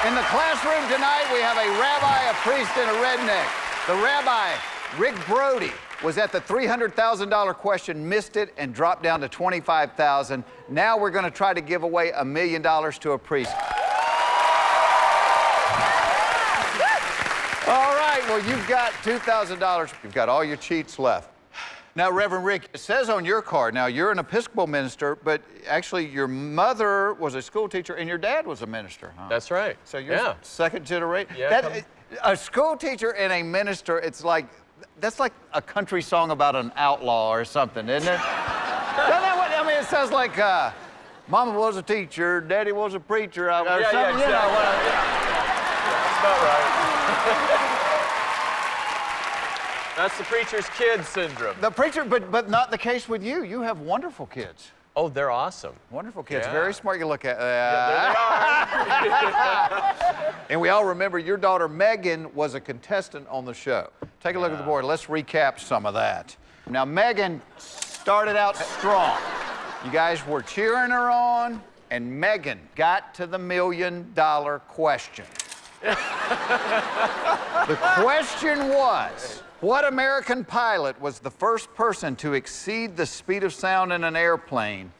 In the classroom tonight, we have a rabbi, a priest, and a redneck. The rabbi, Rick Brody, was at the $300,000 question, missed it, and dropped down to $25,000. Now we're going to try to give away $1 million to a priest. All right, well, you've got $2,000. You've got all your cheats left. Now, Reverend Rick, it says on your card, now you're an Episcopal minister, but actually your mother was a school teacher and your dad was a minister, huh? That's right. So you're second generation? Yeah. A school teacher and a minister, it's like, that's like a country song about an outlaw or something, isn't it? I mean, it sounds like Mama was a teacher, Daddy was a preacher, or something, exactly. you know. That's about right. That's the preacher's kid syndrome. The preacher, but not the case with you. You have wonderful kids. Oh, they're awesome. Wonderful kids, Yeah. very smart. You look at. Yeah, they are. And we all remember your daughter Meghan was a contestant on the show. Take a look at the board. Let's recap some of that. Now Meghan started out strong. You guys were cheering her on, and Meghan got to the $1 million question. The question was, what American pilot was the first person to exceed the speed of sound in an airplane?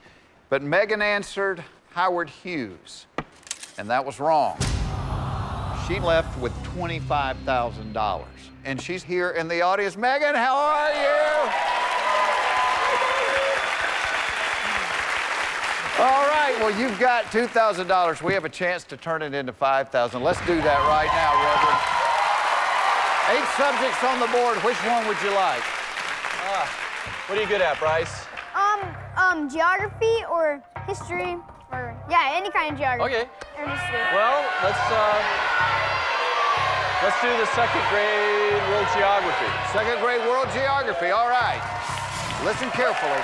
But Meghan answered Howard Hughes, and that was wrong. She left with $25,000, and she's here in the audience. Meghan, how are you? All right, well, you've got $2,000. We have a chance to turn it into $5,000. Let's do that right now, Reverend. 8 subjects on the board. Which one would you like? What are you good at, Bryce? Geography or history or, yeah, any kind of geography. Okay. Or history. Well, let's do the second grade world geography. Second grade world geography. All right. Listen carefully.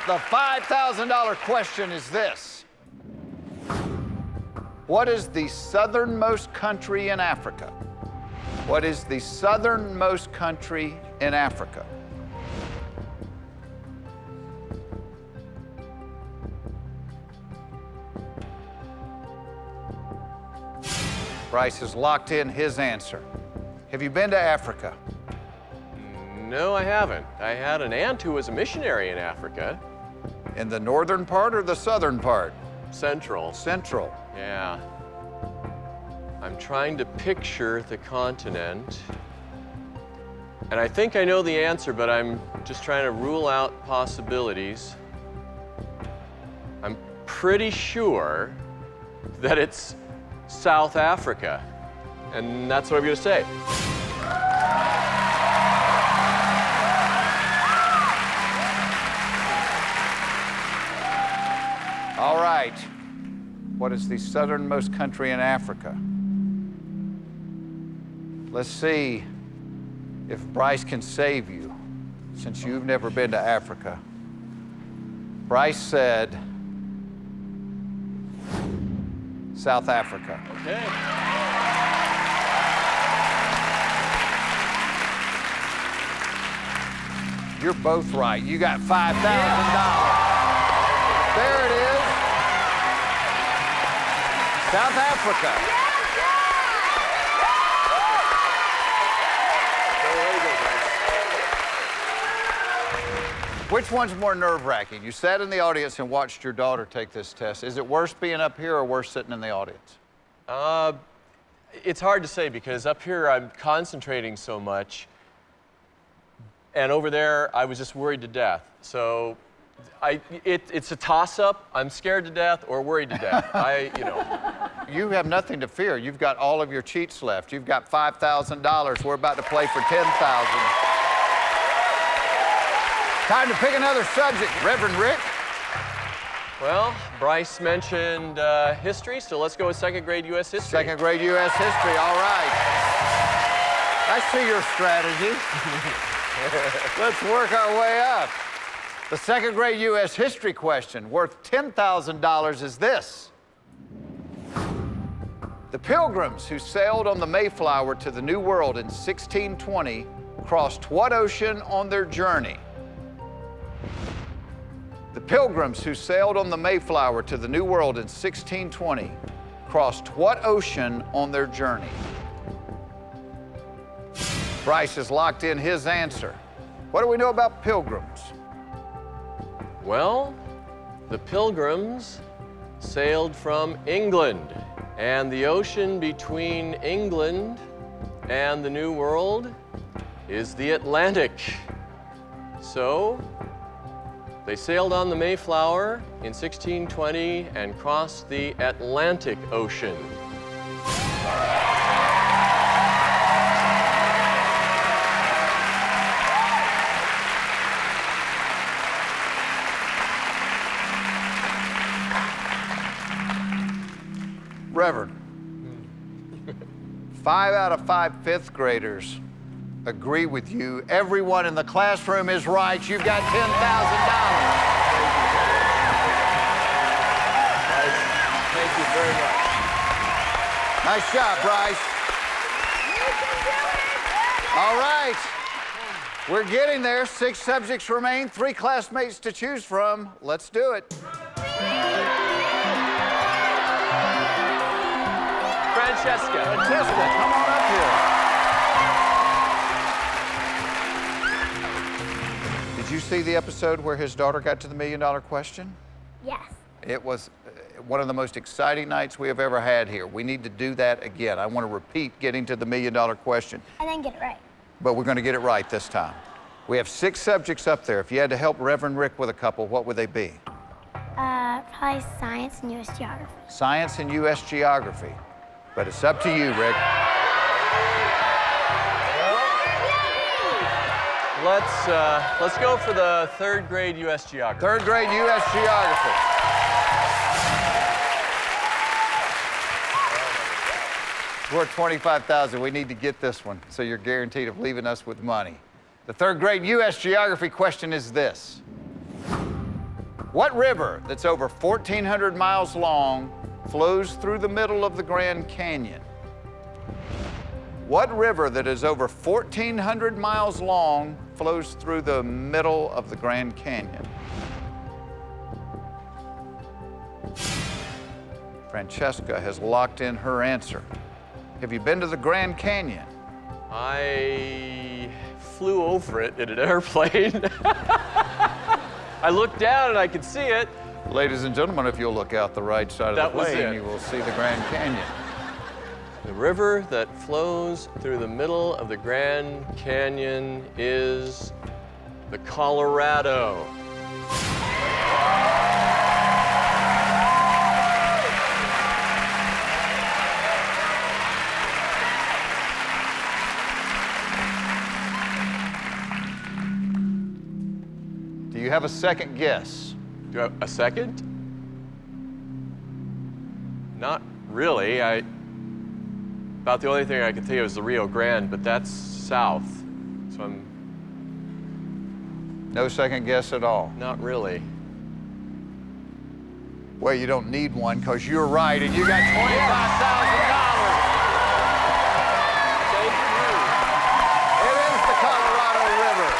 The $5,000 question is this. What is the southernmost country in Africa? What is the southernmost country in Africa? Bryce has locked in his answer. Have you been to Africa? No, I haven't. I had an aunt who was a missionary in Africa. In the northern part or the southern part? Central. Central. Yeah. I'm trying to picture the continent. And I think I know the answer, but I'm just trying to rule out possibilities. I'm pretty sure that it's South Africa. And that's what I'm going to say. All right. What is the southernmost country in Africa? Let's see if Bryce can save you, since you've never been to Africa. Bryce said South Africa. Okay. You're both right. You got $5,000. There it is. South Africa. Which one's more nerve-wracking? You sat in the audience and watched your daughter take this test. Is it worse being up here or worse sitting in the audience? It's hard to say because up here I'm concentrating so much, and over there I was just worried to death. So it's a toss-up. I'm scared to death or worried to death. You have nothing to fear. You've got all of your cheats left. You've got $5,000. We're about to play for $10,000. Time to pick another subject. Reverend Rick? Well, Bryce mentioned history, so let's go with second grade U.S. history. Second grade U.S. history, all right. I see your strategy. Let's work our way up. The second grade U.S. history question, worth $10,000, is this. The Pilgrims who sailed on the Mayflower to the New World in 1620 crossed what ocean on their journey? The Pilgrims who sailed on the Mayflower to the New World in 1620 crossed what ocean on their journey? Bryce has locked in his answer. What do we know about Pilgrims? Well, the Pilgrims sailed from England, and the ocean between England and the New World is the Atlantic. So, they sailed on the Mayflower in 1620 and crossed the Atlantic Ocean. Reverend, 5 out of 5 fifth graders agree with you. Everyone in the classroom is right. You've got $10,000. Thank you very much. Nice job, Bryce. All right. We're getting there. 6 subjects remain, 3 classmates to choose from. Let's do it. Francesca, come on up here. Did you see the episode where his daughter got to the $1 million question? Yes. It was one of the most exciting nights we have ever had here. We need to do that again. I want to repeat getting to the $1 million question. And then get it right. But we're going to get it right this time. We have 6 subjects up there. If you had to help Reverend Rick with a couple, what would they be? Probably science and U.S. geography. Science and U.S. geography. But it's up to you, Rick. let's go for the 3rd grade U.S. geography. 3rd grade U.S. geography. We're at 25,000. We need to get this one, so you're guaranteed of leaving us with money. The 3rd grade U.S. geography question is this. What river that's over 1,400 miles long flows through the middle of the Grand Canyon? What river that is over 1,400 miles long flows through the middle of the Grand Canyon? Francesca has locked in her answer. Have you been to the Grand Canyon? I flew over it in an airplane. I looked down and I could see it. Ladies and gentlemen, if you'll look out the right side of the plane, you will see the Grand Canyon. The river that flows through the middle of the Grand Canyon is the Colorado. Do you have a second guess? Do you have a second? Not really. About the only thing I could think of is the Rio Grande, but that's south. So I'm No second guess at all? not really. Well, you don't need one because you're right, and you got $25,000. Thank you. It is the Colorado River.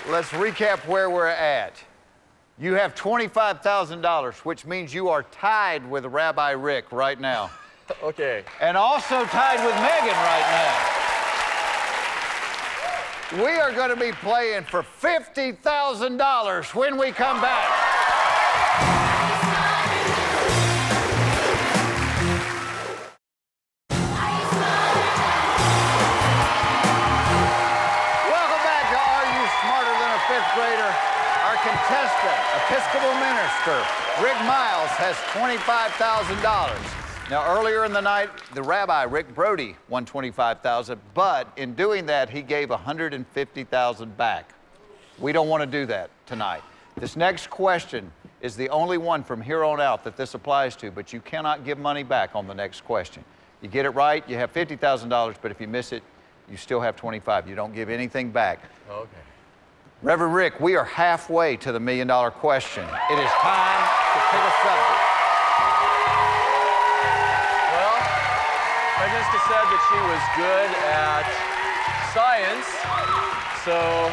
Let's recap where we're at. You have $25,000, which means you are tied with Rabbi Rick right now. Okay. And also tied with Meghan right now. We are going to be playing for $50,000 when we come back. Welcome back to Are You Smarter Than a Fifth Grader? Our contestant, Episcopal minister, Rick Miles, has $25,000. Now, earlier in the night, the rabbi, Rick Brody, won $25,000, but in doing that, he gave $150,000 back. We don't want to do that tonight. This next question is the only one from here on out that this applies to, but you cannot give money back on the next question. You get it right, you have $50,000, but if you miss it, you still have $25,000. You don't give anything back. Okay. Reverend Rick, we are halfway to the $1 million question. It is time to pick a subject. Francesca said that she was good at science, so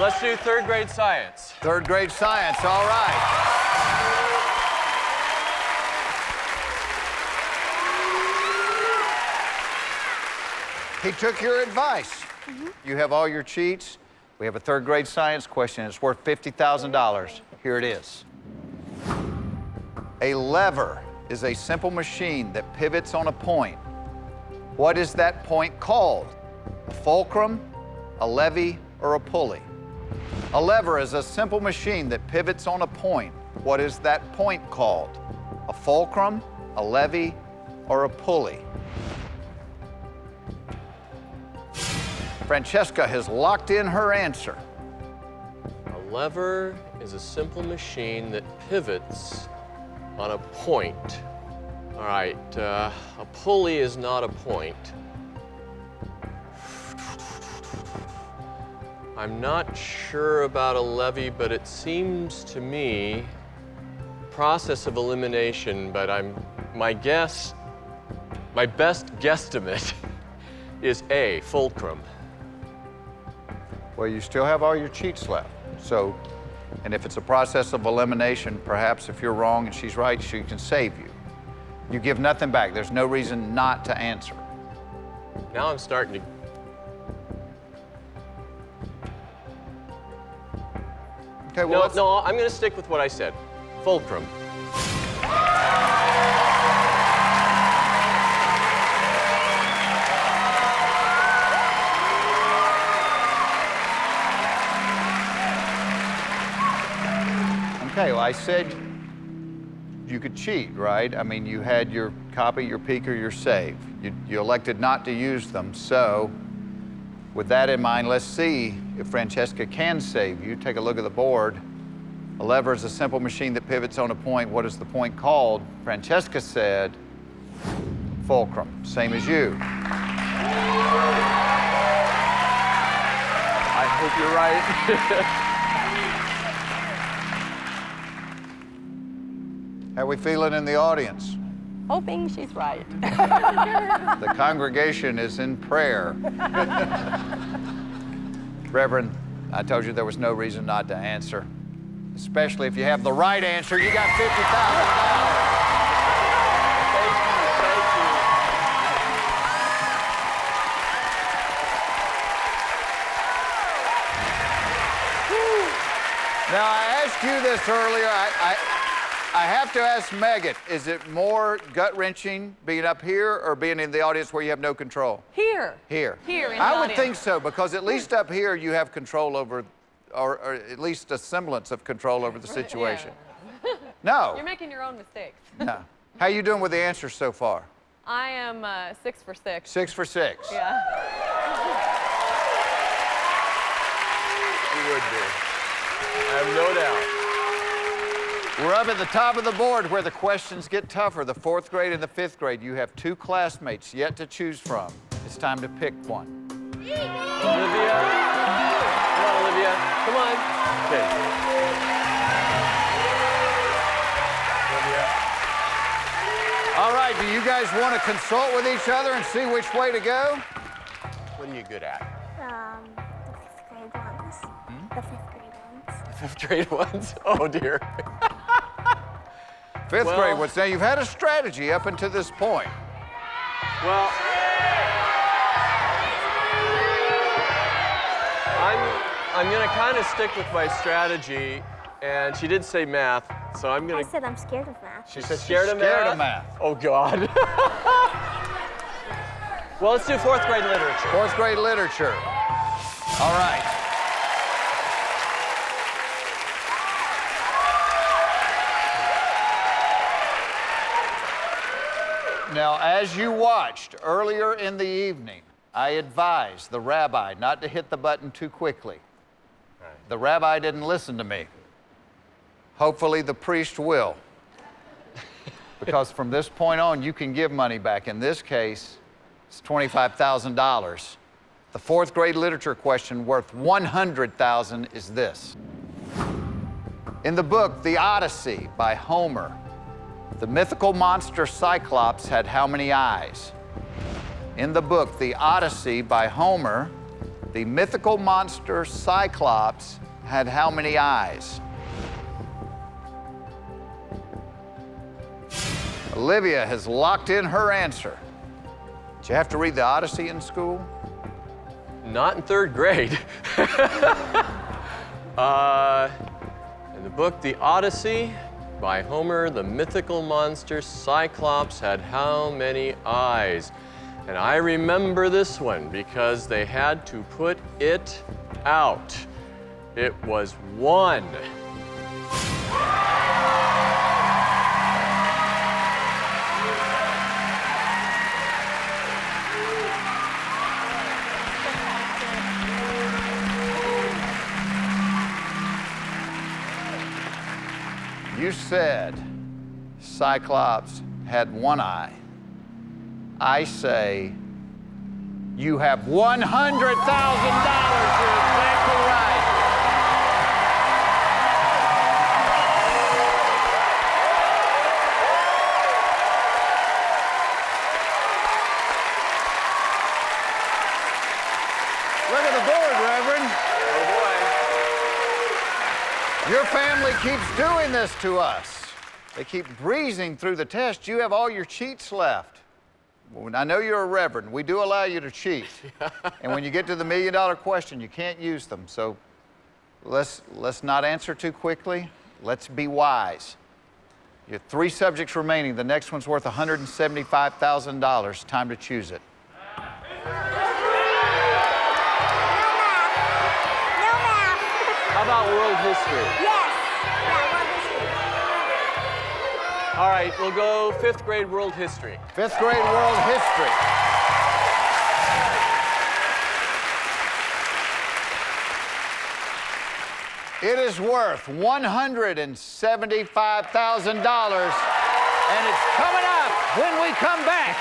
let's do third grade science. Third grade science, all right. He took your advice. You have all your cheats. We have a third grade science question. It's worth $50,000. Here it is. A lever is a simple machine that pivots on a point. What is that point called? A fulcrum, a levy, or a pulley? A lever is a simple machine that pivots on a point. What is that point called? A fulcrum, a levy, or a pulley? Francesca has locked in her answer. A lever is a simple machine that pivots on a point. All right, a pulley is not a point. I'm not sure about a levy, but it seems to me process of elimination, but my best guesstimate is A, fulcrum. Well, you still have all your cheats left. So, and if it's a process of elimination, perhaps if you're wrong and she's right, she can save you. You give nothing back. There's no reason not to answer. Now I'm starting to... Okay, well, No, I'm going to stick with what I said. Fulcrum. Okay, well, I said you could cheat, right? I mean, you had your copy, your peek, or your save. You elected not to use them, so with that in mind, let's see if Francesca can save you. Take a look at the board. A lever is a simple machine that pivots on a point. What is the point called? Francesca said fulcrum, same as you. I hope you're right. How we feeling in the audience? Hoping she's right. The congregation is in prayer. Reverend, I told you there was no reason not to answer, especially if you have the right answer. You got $50,000. Thank you. Now, I asked you this earlier. I have to ask Meghan, is it more gut-wrenching being up here or being in the audience where you have no control? Here. Here. Here in the I would audience. think so, because at least up here you have control over, or at least a semblance of control over the situation. No. You're making your own mistakes. No. How you doing with the answers so far? I am 6 for 6. 6 for 6. Yeah. You would be. I have no doubt. We're up at the top of the board where the questions get tougher. The 4th grade and the 5th grade. You have 2 classmates yet to choose from. It's time to pick one. Olivia. Come on, Olivia. Come on. Okay. Olivia. All right, do you guys want to consult with each other and see which way to go? What are you good at? The 5th grade ones. The 5th grade ones. The 5th grade ones? Oh, dear. 5th Well- grade ones. Now, you've had a strategy up until this point. Well, I'm going to kind of stick with my strategy, and she did say math, so I'm I going to... said I'm scared of math. She said Scared of math? Oh, God. Well, let's do 4th grade literature. 4th grade literature. All right. Now, as you watched earlier in the evening, I advised the rabbi not to hit the button too quickly. The rabbi didn't listen to me. Hopefully, the priest will. Because from this point on, you can give money back. In this case, it's $25,000. The 4th grade literature question worth $100,000 is this. In the book, The Odyssey by Homer, the mythical monster Cyclops had how many eyes? In the book, The Odyssey by Homer, the mythical monster Cyclops had how many eyes? Olivia has locked in her answer. Did you have to read The Odyssey in school? Not in 3rd grade. In the book, The Odyssey by Homer, the mythical monster Cyclops had how many eyes? And I remember this one because they had to put it out. It was 1. You said Cyclops had 1 eye. I say you have $100,000. You're exactly right. Look at the board, Reverend. Oh Your family keeps doing this to us. They keep breezing through the test. You have all your cheats left. Well, I know you're a reverend. We do allow you to cheat. And when you get to the $1 million question, you can't use them. So let's not answer too quickly. Let's be wise. You have 3 subjects remaining. The next one's worth $175,000. Time to choose it. No math. How about world history? Yes. Yeah, world history. All right, we'll go 5th grade world history. 5th grade world history. It is worth $175,000, and it's coming up when we come back.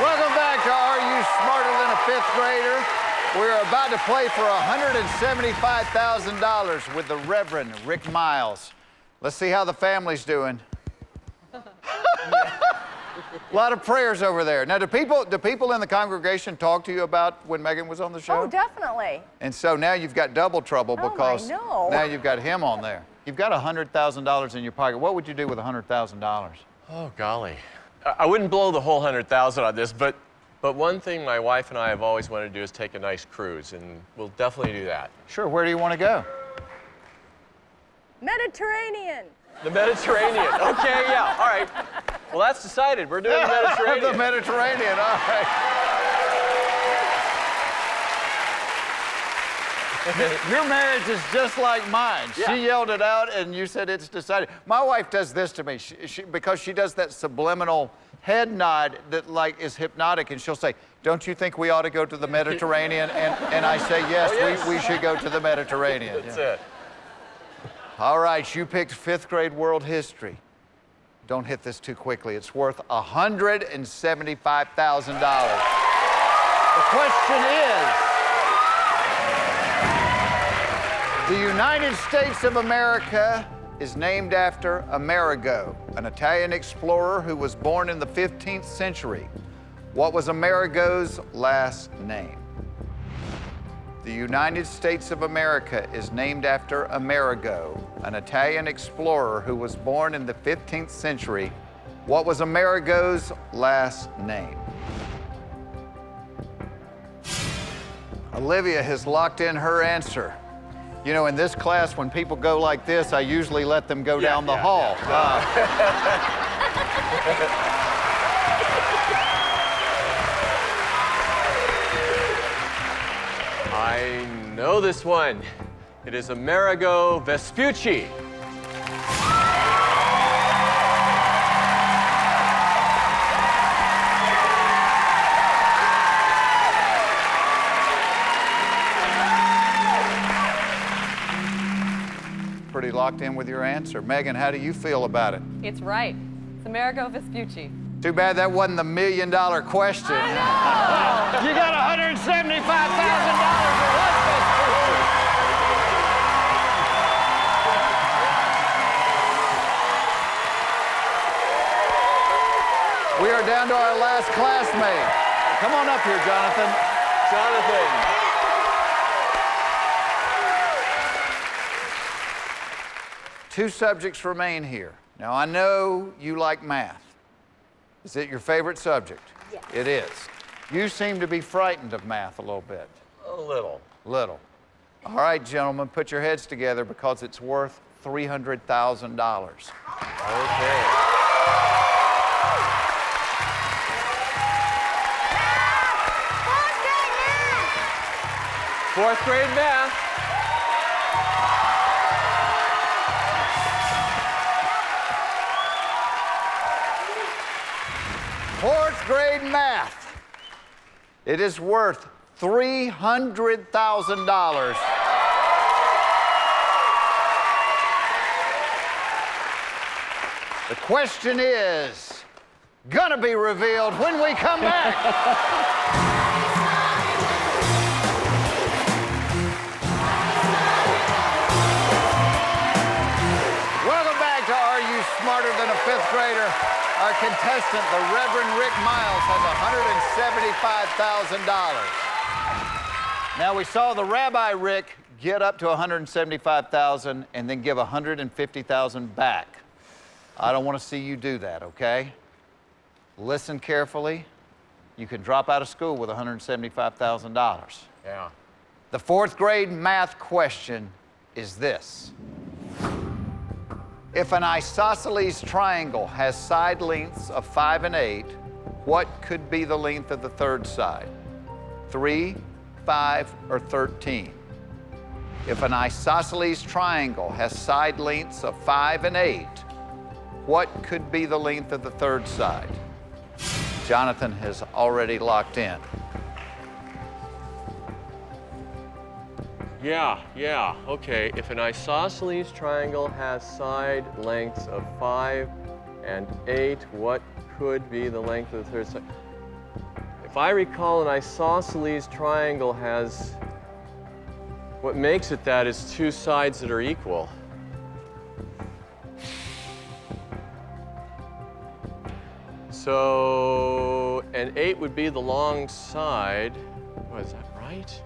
Welcome back to Are You Smarter Than a 5th Grader? We're about to play for $175,000 with the Reverend Rick Miles. Let's see how the family's doing. A lot of prayers over there. Now, do people in the congregation talk to you about when Meghan was on the show? Oh, definitely. And so now you've got double trouble because now you've got him on there. You've got $100,000 in your pocket. What would you do with $100,000? Oh, golly. I wouldn't blow the whole 100,000 on this, but one thing my wife and I have always wanted to do is take a nice cruise, and we'll definitely do that. Sure, where do you want to go? Mediterranean. The Mediterranean. Okay, yeah, all right. Well, that's decided. We're doing the Mediterranean. The Mediterranean, all right. Your marriage is just like mine. Yeah. She yelled it out, and you said it's decided. My wife does this to me because she does that subliminal head nod that like is hypnotic, and she'll say, "Don't you think we ought to go to the Mediterranean?" And I say, yes, Oh, yes. We should go to the Mediterranean. That's it. All right, you picked 5th grade world history. Don't hit this too quickly. It's worth $175,000. The question is, the United States of America is named after Amerigo, an Italian explorer who was born in the 15th century. What was Amerigo's last name? The United States of America is named after Amerigo, an Italian explorer who was born in the 15th century. What was Amerigo's last name? Olivia has locked in her answer. You know, in this class, when people go like this, I usually let them go down the hall. I know this one. It is Amerigo Vespucci. Pretty locked in with your answer. Meghan, how do you feel about it? It's right. It's Amerigo Vespucci. Too bad that wasn't the $1 million question. You got $175,000. It was Vespucci. We are down to our last classmate. Come on up here, Jonathan. Jonathan. Two subjects remain here. Now, I know you like math. Is it your favorite subject? Yes. It is. You seem to be frightened of math a little bit. A little. Little. All right, gentlemen, put your heads together because it's worth $300,000. Okay. Fourth grade math. Fourth grade math. It is worth $300,000. The question is gonna be revealed when we come back. Welcome back to Are You Smarter Than a Fifth Grader? Our contestant, the Reverend Rick Miles, has $175,000. Now, we saw the Rabbi Rick get up to $175,000 and then give $150,000 back. I don't want to see you do that, okay? Listen carefully. You can drop out of school with $175,000. Yeah. The fourth grade math question is this. If an isosceles triangle has side lengths of 5 and 8, what could be the length of the third side? 3, 5, or 13? If an isosceles triangle has side lengths of 5 and 8, what could be the length of the third side? Jonathan has already locked in. Yeah, okay. If an isosceles triangle has side lengths of 5 and 8, what could be the length of the third side? If I recall, an isosceles triangle has, what makes it that is two sides that are equal. So, an 8 would be the long side. Oh, is that right?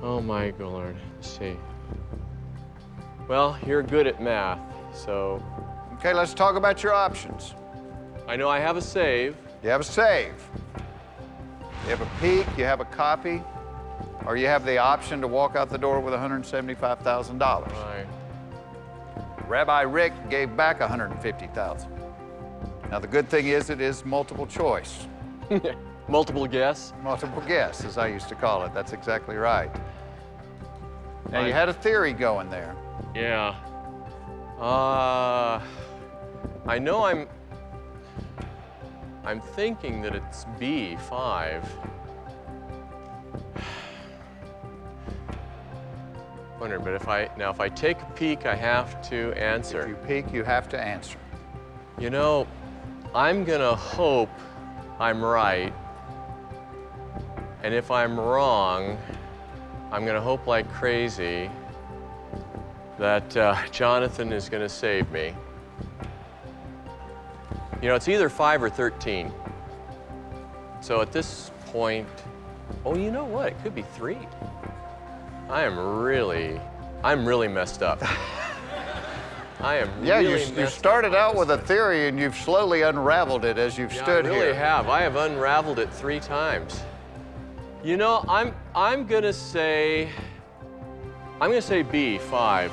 Oh my Lord, let's see. Well, you're good at math, so. Okay, let's talk about your options. I know I have a save. You have a save. You have a peek, you have a copy, or you have the option to walk out the door with $175,000. Right. Rabbi Rick gave back $150,000. Now, the good thing is it is multiple choice. Multiple guess. Multiple guess, as I used to call it. That's exactly right. Now, you had a theory going there. Yeah. I know I'm thinking that it's B5. Wondering, but if I take a peek, I have to answer. If you peek, you have to answer. You know, I'm gonna hope I'm right. And if I'm wrong, I'm gonna hope like crazy that Jonathan is gonna save me. You know, it's either 5 or 13. So at this point, oh, you know what? It could be 3. I'm really messed up. I am really messed up. You started out with a theory and you've slowly unraveled it as you've stood here. I really have. I have unraveled it 3 times. You know, I'm gonna say B, 5.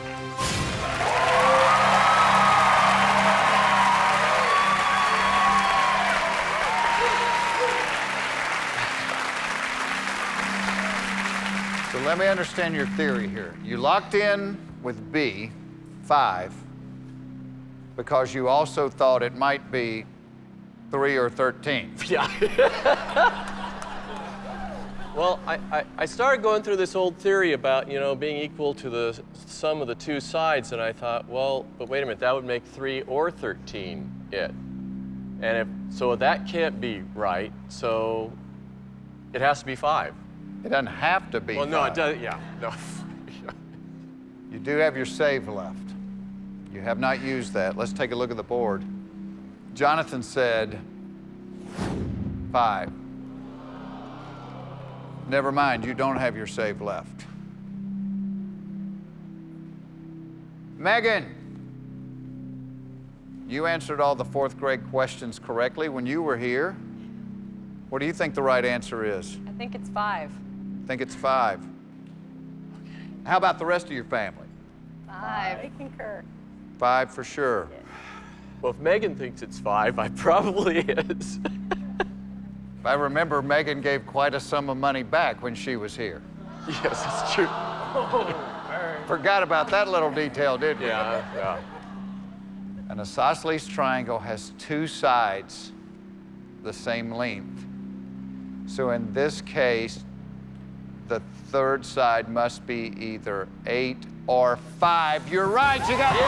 So let me understand your theory here. You locked in with B, 5, because you also thought it might be 3 or 13. Yeah. Well, I started going through this old theory about, you know, being equal to the sum of the two sides, and I thought, well, but wait a minute, that would make 3 or 13 it. And so that can't be right, so it has to be 5. It doesn't have to be 5. Well, no, it does, yeah, no. You do have your save left. You have not used that. Let's take a look at the board. Jonathan said 5. Never mind, you don't have your save left. Meghan, you answered all the 4th grade questions correctly when you were here. What do you think the right answer is? I think it's 5. Think it's 5. How about the rest of your family? 5. I concur. 5 for sure. Well, if Meghan thinks it's 5, I probably is. If I remember, Meghan gave quite a sum of money back when she was here. Yes, it's true. Forgot about that little detail, didn't we? Yeah. An isosceles triangle has 2 sides the same length. So in this case, the 3rd side must be either 8 or 5. You're right, you got $300,000.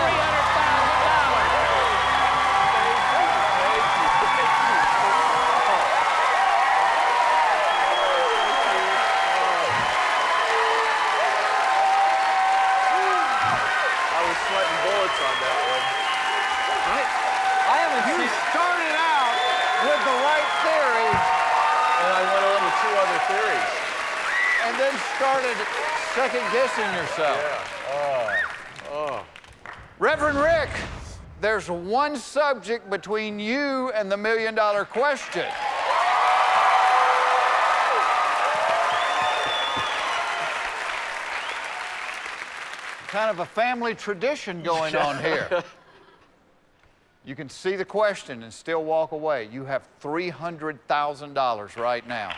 Sweating bullets on that one. I haven't You started out with the right theory And I went on to 2 other theories. and then started second-guessing yourself. Reverend Rick, there's one subject between you and the $1 million question. Kind of a family tradition going on here. You can see the question and still walk away. You have $300,000 right now.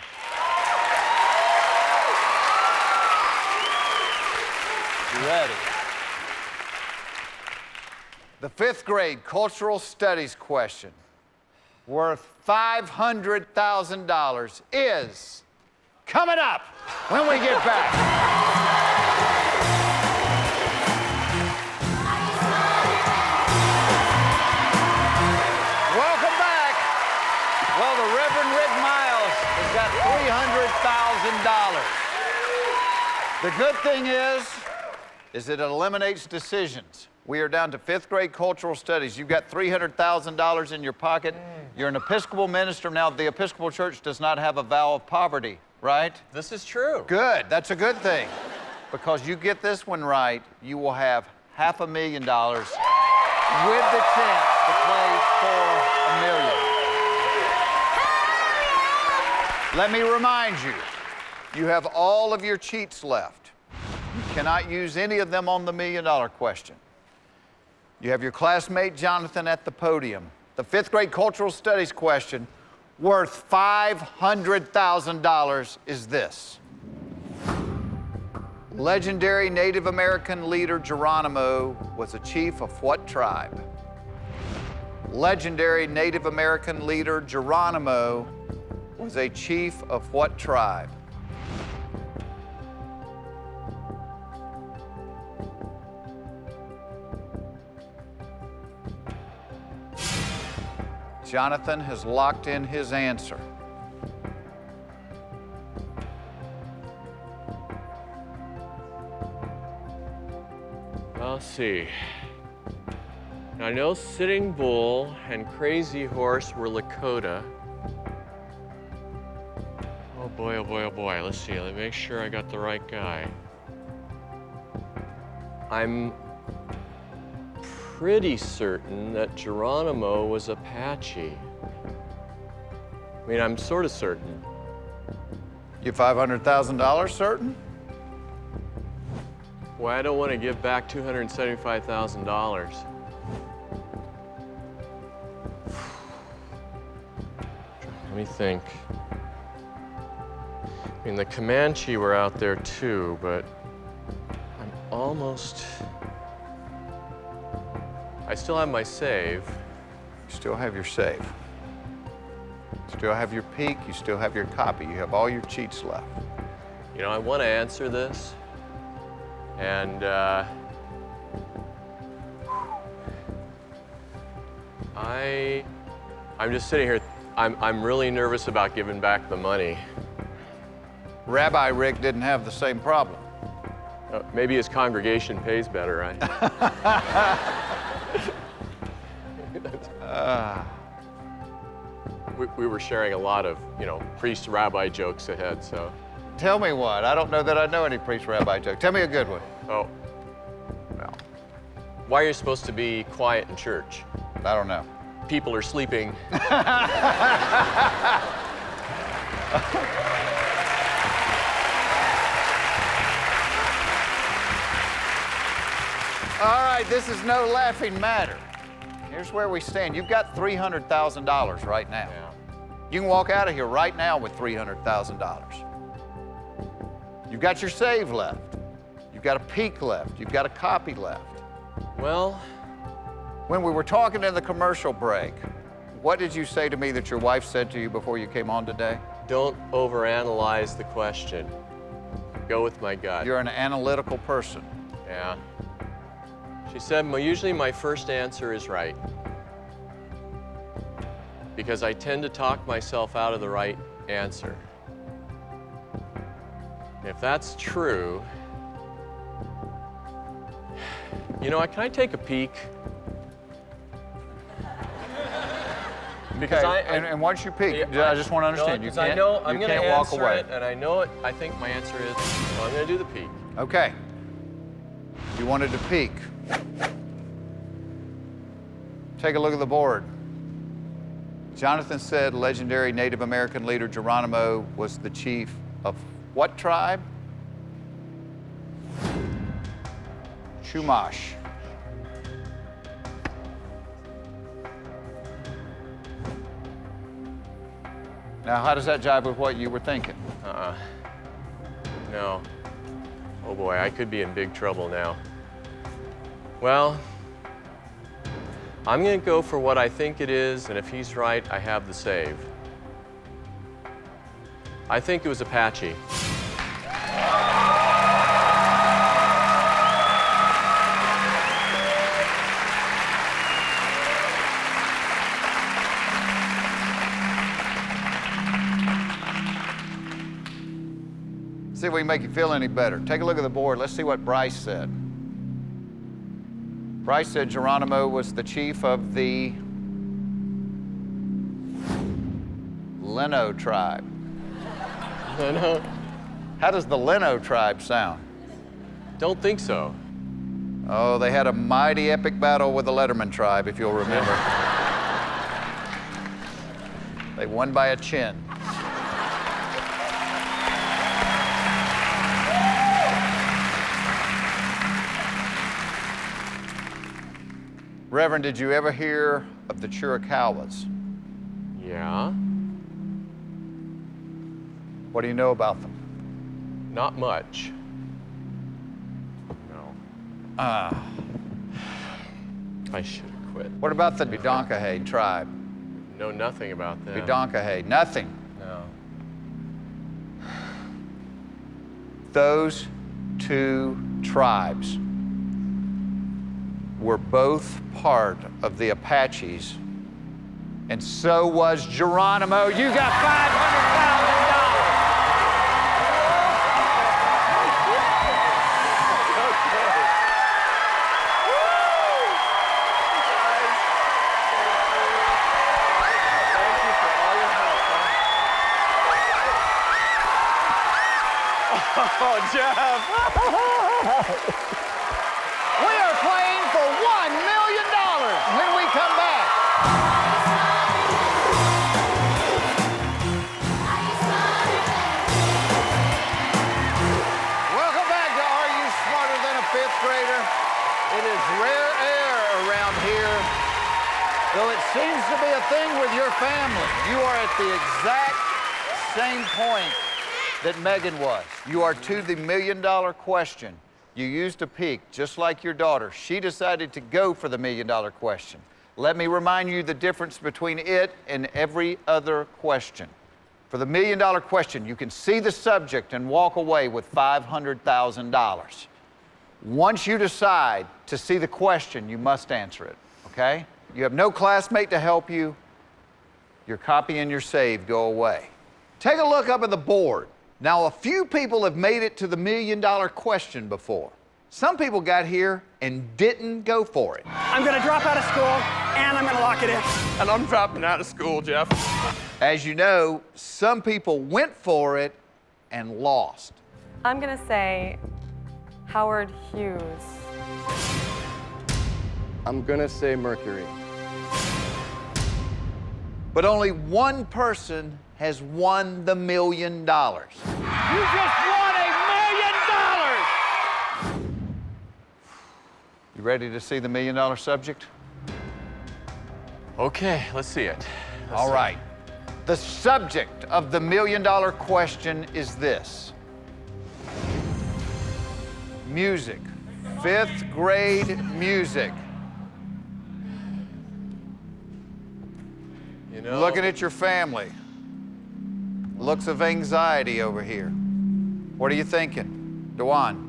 You ready? The 5th grade cultural studies question, worth $500,000, is coming up when we get back. Well, the Reverend Richard Miles has got $300,000. The good thing is it eliminates decisions. We are down to 5th grade cultural studies. You've got $300,000 in your pocket. You're an Episcopal minister. Now, the Episcopal Church does not have a vow of poverty, right? This is true. Good. That's a good thing. Because you get this one right, you will have $500,000 with the chance to play for $1 million. Let me remind you, you have all of your cheats left. You cannot use any of them on the $1 million question. You have your classmate Jonathan at the podium. The 5th grade cultural studies question, worth $500,000, is this. Legendary Native American leader Geronimo was a chief of what tribe? Legendary Native American leader Geronimo was a chief of what tribe? Jonathan has locked in his answer. I'll see. I know Sitting Bull and Crazy Horse were Lakota. Oh boy, oh boy, oh boy. Let's see. Let me make sure I got the right guy. I'm pretty certain that Geronimo was Apache. I mean, I'm sort of certain. You $500,000 certain? Well, I don't want to give back $275,000. Let me think. I mean, the Comanche were out there too, but I'm almost... I still have my save. You still have your save. You still have your peek, you still have your copy. You have all your cheats left. You know, I want to answer this, and I'm just sitting here. I'm really nervous about giving back the money. Rabbi Rick didn't have the same problem. Maybe his congregation pays better, right? We were sharing a lot of, priest-rabbi jokes ahead, so. Tell me one. I don't know that I know any priest-rabbi joke. Tell me a good one. Oh, well. Why are you supposed to be quiet in church? I don't know. People are sleeping. All right, this is no laughing matter. Here's where we stand. You've got $300,000 right now. Yeah. You can walk out of here right now with $300,000. You've got your save left. You've got a peek left. You've got a copy left. Well, when we were talking in the commercial break, what did you say to me that your wife said to you before you came on today? don't overanalyze the question. Go with my gut. You're an analytical person. Yeah. She said, well, usually my first answer is right. Because I tend to talk myself out of the right answer. If that's true, you know, can I take a peek? Because okay, and once you peek, I just want to understand. No, I know I'm going to walk answer away. it, and I know it. I think my answer is, well, I'm going to do the peek. Okay. You wanted to peek. Take a look at the board. Jonathan said legendary Native American leader Geronimo was the chief of what tribe? Chumash. Now, how does that jive with what you were thinking? No. Oh boy, I could be in big trouble now. Well, I'm going to go for what I think it is, and if he's right, I have the save. I think it was Apache. See if we can make you feel any better. Take a look at the board. Let's see what Bryce said. Bryce said Geronimo was the chief of the Leno tribe. Leno? How does the Leno tribe sound? Don't think so. Oh, they had a mighty epic battle with the Letterman tribe, if you'll remember. They won by a chin. Reverend, did you ever hear of the Chiricahuas? Yeah? What do you know about them? Not much. No. I should have quit. What about the Bedonkohe tribe? Know nothing about them. Bedonkohe, nothing. No. Those two tribes were both part of the Apaches, and so was Geronimo. You got $500,000. Oh, Jeff! We are playing for $1 million when we come back. Welcome back to Are You Smarter Than a Fifth Grader? It is rare air around here, though it seems to be a thing with your family. You are at the exact same point that Meghan was. You are to the $1 million question. You used a peek, just like your daughter. She decided to go for the $1 million question. Let me remind you the difference between it and every other question. For the $1 million question, you can see the subject and walk away with $500,000. Once you decide to see the question, you must answer it, okay? You have no classmate to help you. Your copy and your save go away. Take a look up at the board. Now, a few people have made it to the $1 million question before. Some people got here and didn't go for it. I'm gonna drop out of school and I'm gonna lock it in. And I'm dropping out of school, Jeff. As you know, some people went for it and lost. I'm gonna say Howard Hughes. I'm gonna say Mercury. But only one person has won the $1 million. You just won $1 million! You ready to see the $1 million subject? Okay, let's see it. All right. The subject of the $1 million question is this. Music. 5th grade music. You know, Looking at your family. Looks of anxiety over here. What are you thinking, Dewan?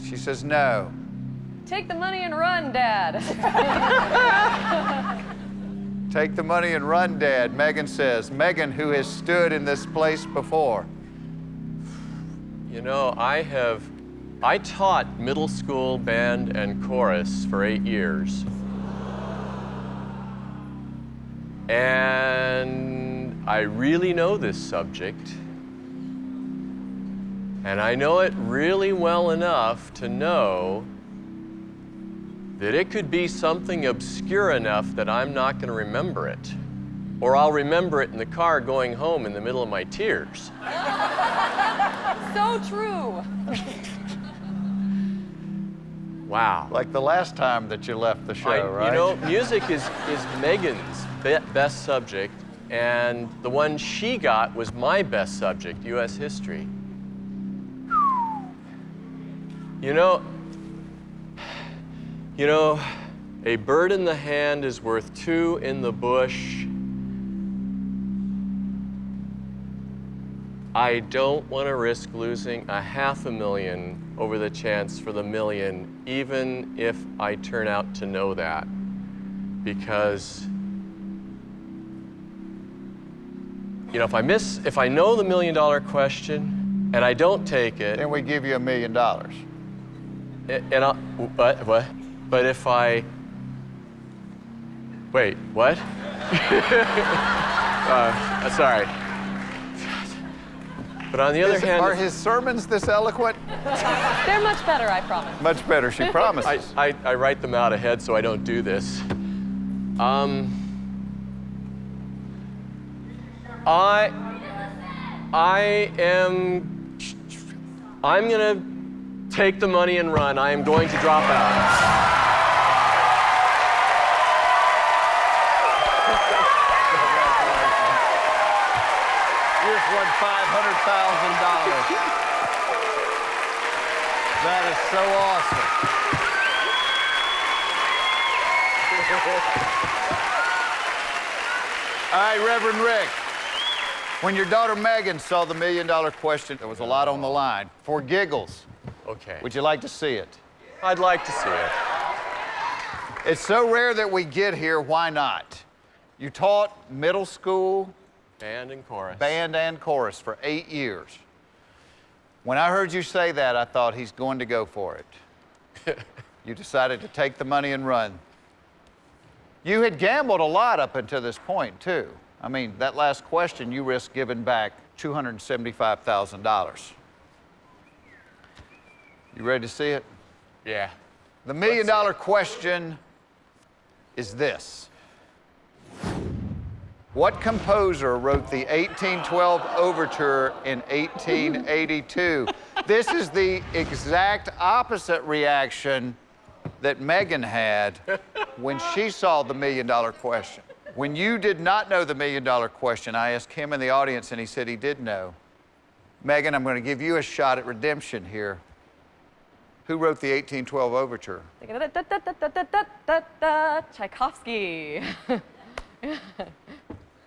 She says no. Take the money and run, Dad. Take the money and run, Dad, Meghan says. Meghan, who has stood in this place before. You know, I taught middle school band and chorus for 8 years. And I really know this subject. And I know it really well enough to know that it could be something obscure enough that I'm not going to remember it. Or I'll remember it in the car going home in the middle of my tears. So true. Wow. Like the last time that you left the show, right? You know, music is Meghan's best subject, and the one she got was my best subject, U.S. history. You know, a bird in the hand is worth 2 in the bush. I don't want to risk losing $500,000 over the chance for the $1 million, even if I turn out to know that. Because, you know, if I know the $1 million question and I don't take it, Then we give you $1 million. and what? But if I, wait, what? Sorry. But on the other hand, Are his sermons this eloquent? They're much better, I promise. Much better, she promises. I write them out ahead so I don't do this. I'm gonna take the money and run. I am going to drop out. Here's won $500,000. That is so awesome. All right, Reverend Rick. When your daughter Meghan saw the $1 million question, there was a lot on the line. For giggles, Okay. would you like to see it? I'd like to see it. It's so rare that we get here, why not? You taught middle school Band and chorus. band and chorus for 8 years. When I heard you say that, I thought he's going to go for it. You decided to take the money and run. You had gambled a lot up until this point, too. I mean, that last question, you risked giving back $275,000. You ready to see it? Yeah. The $1 million question is this. What composer wrote the 1812 Overture in 1882? This is the exact opposite reaction that Meghan had when she saw the $1 million question. When you did not know the $1 million question, I asked him in the audience, and he said he did know. Meghan, I'm going to give you a shot at redemption here. Who wrote the 1812 Overture? Tchaikovsky.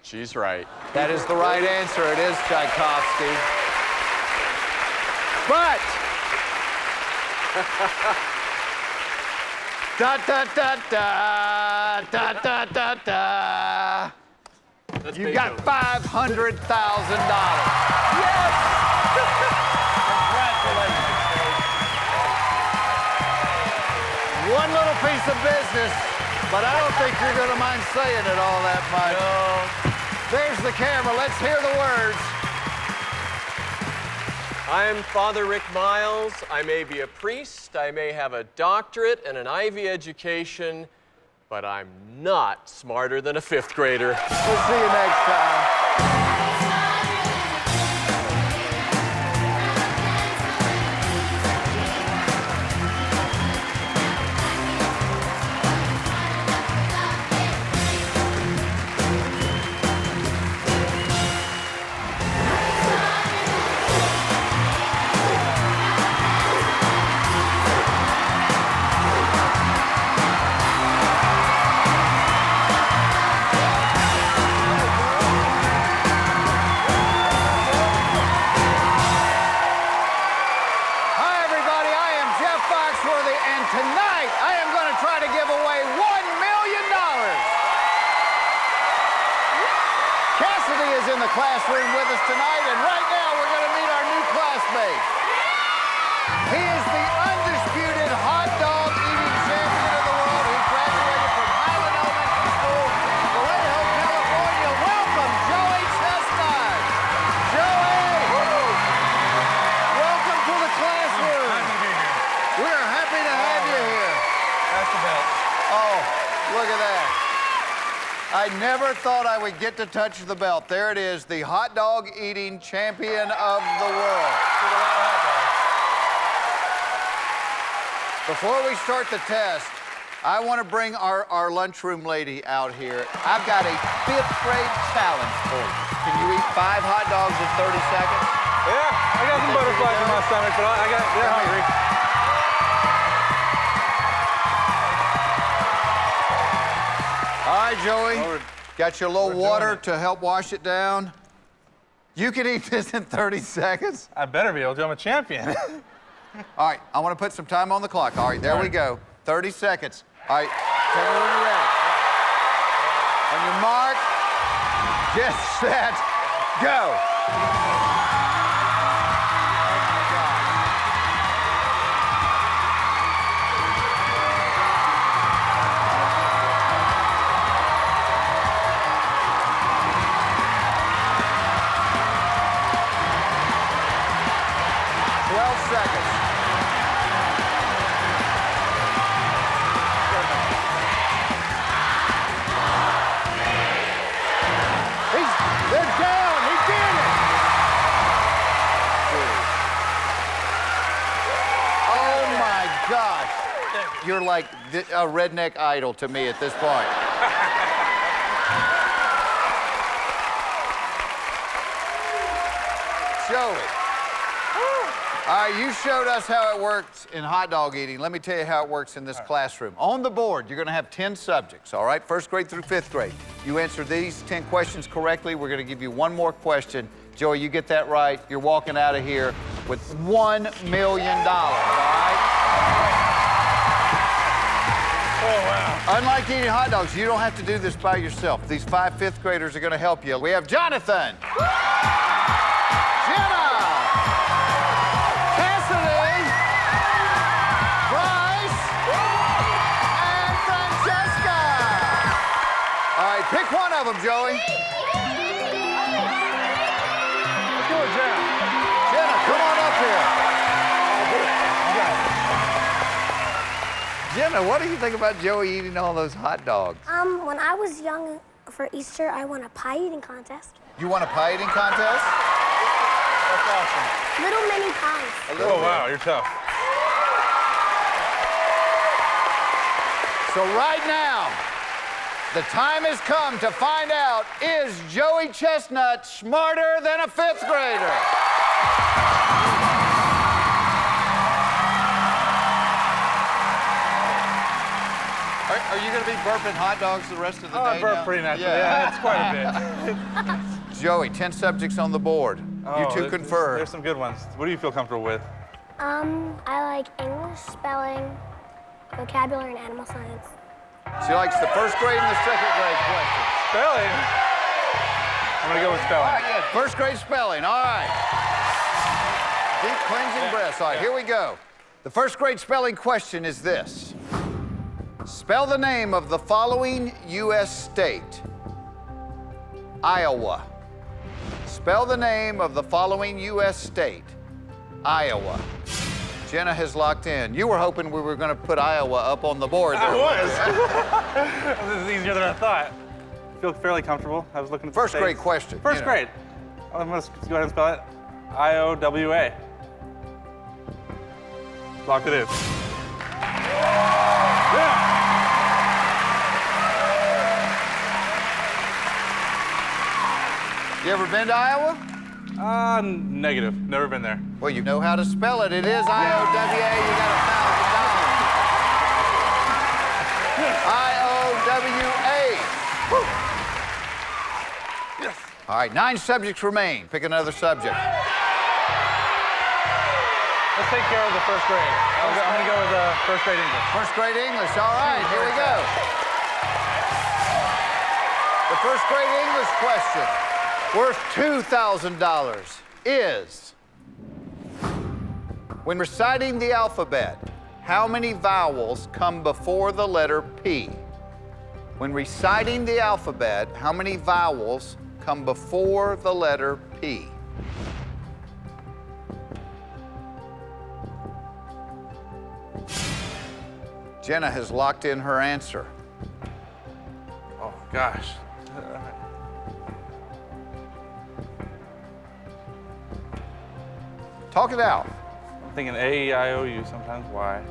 She's right. That is the right answer. It is Tchaikovsky. But da da da da da da da da. You got $500,000. Congratulations. One little piece of business, but I don't think you're going to mind saying it all that much. No. There's the camera. Let's hear the words. I'm Father Rick Miles. I may be a priest, I may have a doctorate and an Ivy education, but I'm not smarter than a 5th grader. We'll see you next time. Tonight, I am going to try to give away $1 million. Cassidy is in the classroom with us tonight, and right now we're going to meet our new classmate. He is the undisputed hot dog eating champion of the world. He graduated from Highland Elementary School, Vallejo, California. Welcome, Joey Chestnut. Joey! Welcome to the classroom. We are happy to have you here. That's the belt. Oh, look at that. I never thought I would get to touch the belt. There it is, the hot dog eating champion of the world. Before we start the test, I want to bring our lunchroom lady out here. I've got a 5th grade challenge for you. Can you eat 5 hot dogs in 30 seconds? Yeah, I got some butterflies in my stomach, but they're hungry. All right, Joey. Got your little water to help wash it down. You can eat this in 30 seconds. I better be able to. I'm a champion. All right, I want to put some time on the clock. All right, there we go. 30 seconds. All right, tell me when you're ready. On your mark, get set, go. You're like a redneck idol to me at this point. Joey. All right, you showed us how it works in hot dog eating. Let me tell you how it works in this classroom. On the board, you're going to have 10 subjects, all right? 1st grade through 5th grade. You answer these 10 questions correctly, we're going to give you one more question. Joey, you get that right, you're walking out of here with $1 million, all right? Oh, wow. Unlike eating hot dogs, you don't have to do this by yourself. These 5 5th graders are going to help you. We have Jonathan, Jenna, Cassidy, Bryce, and Francesca. All right, pick one of them, Joey. Let's go with Jenna. Jenna, come on up here. Jenna, what do you think about Joey eating all those hot dogs? When I was young for Easter, I won a pie eating contest. You won a pie eating contest? That's awesome. Little mini pies. Oh, wow, you're tough. So right now, the time has come to find out, is Joey Chestnut smarter than a 5th grader? Are you going to be burping hot dogs the rest of the day I burp now? pretty naturally. Yeah, that's quite a bit. Joey, 10 subjects on the board. You two confer. There's some good ones. What do you feel comfortable with? I like English, spelling, vocabulary, and animal science. She likes the 1st grade and the 2nd grade questions. Spelling? I'm going to go with spelling. All right, good. 1st grade spelling, all right. Deep cleansing breaths. All right, here we go. The 1st grade spelling question is this. Spell the name of the following U.S. state. Iowa. Spell the name of the following U.S. state. Iowa. Jenna has locked in. You were hoping we were going to put Iowa up on the board. I was. This is easier than I thought. I feel fairly comfortable. I was looking at the First states. grade question. First grade. I'm going to go ahead and spell it. I-O-W-A. Lock it in. Yeah. You ever been to Iowa? Negative. Never been there. Well, you know how to spell it. It is I-O-W-A. You got $1,000. I-O-W-A. Yes. All right, 9 subjects remain. Pick another subject. Let's take care of the first grade. I'm going to go with first grade English. First grade English. All right, here we go. The first grade English question, worth $2,000, is, when reciting the alphabet, how many vowels come before the letter P? When reciting the alphabet, how many vowels come before the letter P? Jenna has locked in her answer. Oh, gosh. Talk it out. I'm thinking A-E-I-O-U, sometimes Y.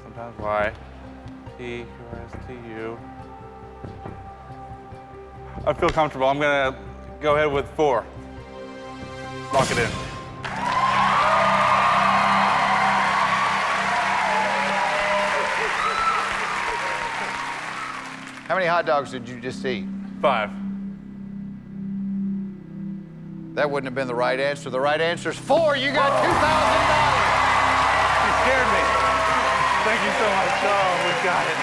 Sometimes Y. P-Q-R-S-T-U. I feel comfortable. I'm going to go ahead with 4. Lock it in. How many hot dogs did you just eat? 5. That wouldn't have been the right answer. The right answer is 4. You got $2,000. You scared me. Thank you so much. Oh, we got it.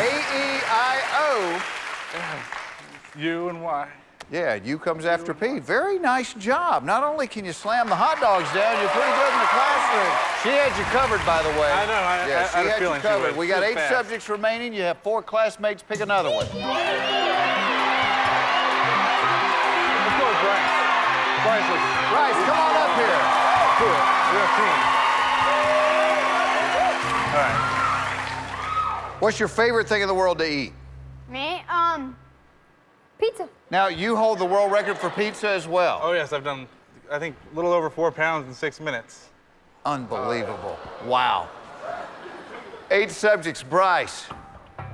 A-E-I-O. U and Y. Yeah, U comes after P. Very nice job. Not only can you slam the hot dogs down, you're pretty good in the classroom. She had you covevered, by the way. I know. I Yeah, she had a had you feeling she covered. would. We got She was 8 fast. subjects remaining. You have 4 classmates. Pick another one. Let's go with Bryce. Bryce, Bryce, come on up here. cool. We're a team. All right. What's your favorite thing in the world to eat? Me? Pizza. Now, you hold the world record for pizza as well. Oh, yes, I've done, I think, a little over 4 pounds in 6 minutes. Unbelievable. Wow. 8 subjects. Bryce,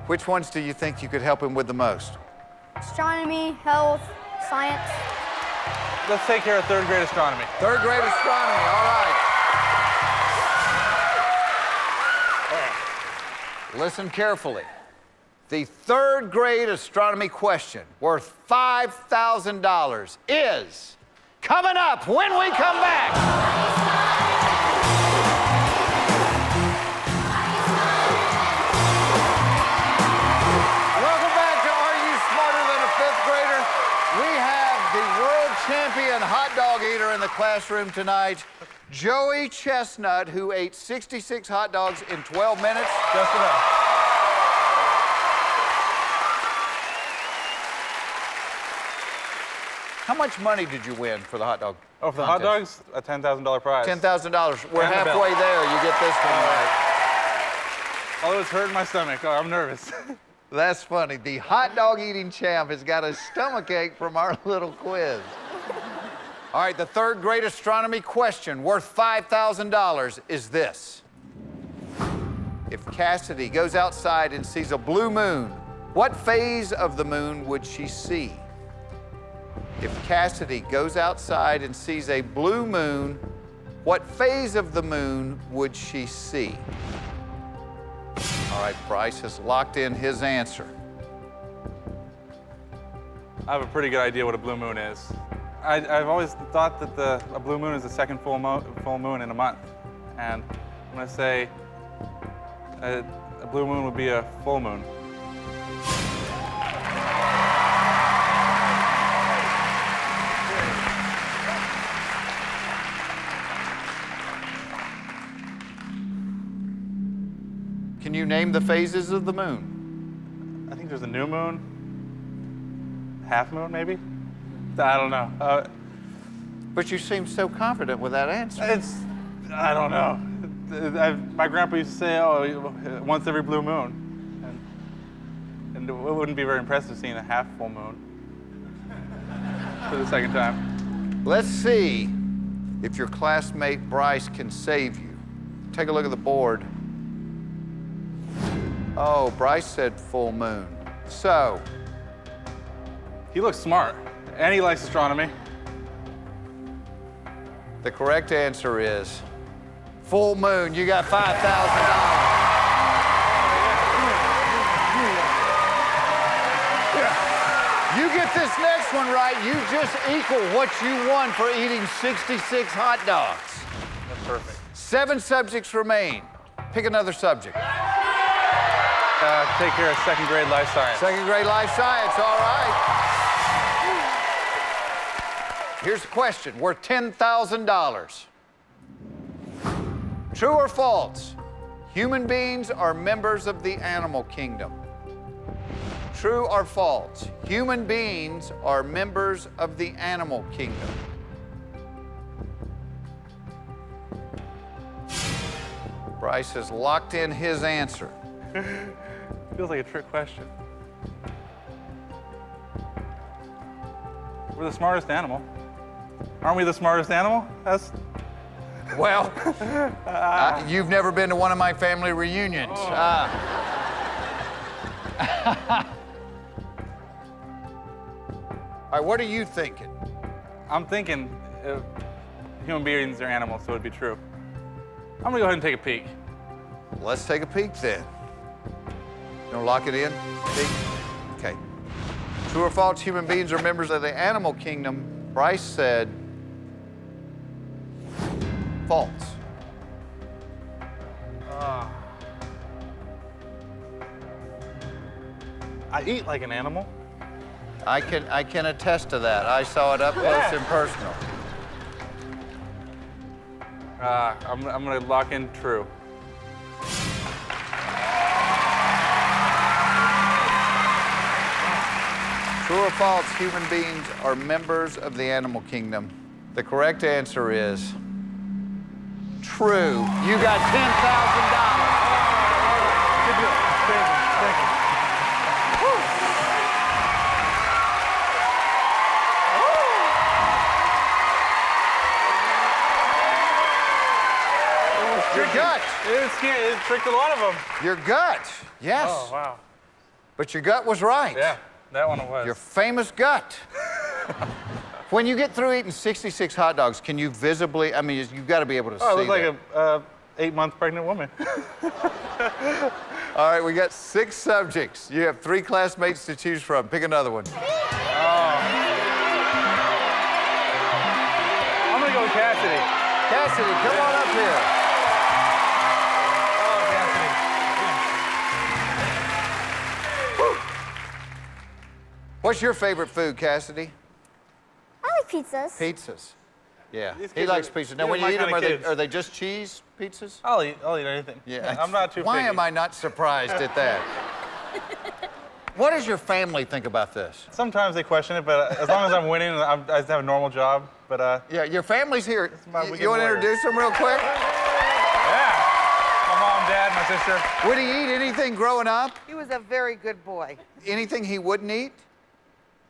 which ones do you think you could help him with the most? Astronomy, health, science. Let's take care of 3rd grade astronomy. 3rd grade astronomy. All right. Listen carefully. The 3rd grade astronomy question, worth $5,000, is coming up when we come back. Welcome back to Are You Smarter Than a 5th Grader? We have the world champion hot dog eater in the classroom tonight, Joey Chestnut, who ate 66 hot dogs in 12 minutes. Just enough. How much money did you win for the hot dog? Oh, for the hot contest? dogs, a $10,000 prize. $10,000. We're And the belt. halfway there. You get this one right. Although it's hurting my stomach. Oh, I'm nervous. That's funny. The hot dog eating champ has got a stomachache from our little quiz. All right, the 3rd grade astronomy question, worth $5,000, is this. If Cassidy goes outside and sees a blue moon, what phase of the moon would she see? If Cassidy goes outside and sees a blue moon, what phase of the moon would she see? All right, Bryce has locked in his answer. I have a pretty good idea what a blue moon is. I've always thought that a blue moon is the 2nd full moon in a month. And I'm going to say a blue moon would be a full moon. Can you name the phases of the moon? I think there's a new moon, half moon maybe? I don't know. But you seem so confident with that answer. I don't know. My grandpa used to say, oh, once every blue moon. And it wouldn't be very impressive seeing a half full moon for the second time. Let's see if your classmate Bryce can save you. Take a look at the board. Oh, Bryce said full moon. So, He looks smart, and he likes astronomy. the correct answer is full moon. You got $5,000. You get this next one right, you just equal what you won for eating 66 hot dogs. That's perfect. 7 subjects remain. Pick another subject. Take care of second grade life science. Second grade life science, all right. Here's the question, worth $10,000. True or false? Human beings are members of the animal kingdom. True or false? Human beings are members of the animal kingdom. Bryce has locked in his answer. Feels like a trick question. We're the smartest animal. Aren't we the smartest animal? Well, you've never been to one of my family reunions. All right, what are you thinking? I'm thinking human beings are animals, so it'd be true. I'm gonna go ahead and take a peek. Let's take a peek then. You want to lock it in? Peek? Okay. True or false, human beings are members of the animal kingdom. Bryce said false. I eat like an animal. I can attest to that. I saw it up close and personal. I'm gonna lock in true. True or false, human beings are members of the animal kingdom. The correct answer is true. You got $10,000. Good deal. Thank you. Your gut. It tricked a lot of them. Your gut. Yes. Oh, wow. But your gut was right. Yeah, that one it was. Your famous gut. When you get through eating 66 hot dogs, can you visibly, I mean, you've got to be able to see I look like that. a 8-month pregnant woman. All right, we got 6 subjects. You have 3 classmates to choose from. Pick another one. I'm gonna go with Cassidy. Cassidy, come on up here. Oh, Cassidy. What's your favorite food, Cassidy? I like pizzas. Pizzas. Yeah, These he kids likes are- pizzas. Now, these when are you my eat them, kinda are kids. they just cheese pizzas? I'll eat anything. Yeah. I'm not too Why picky. am I not surprised at that? What does your family think about this? Sometimes they question it, but as long as I'm winning, I just have a normal job. But Yeah, your family's here. my You weekend want to warrior. introduce them real quick? yeah, my mom, dad, my sister. Would he eat anything growing up? He was a very good boy. Anything he wouldn't eat?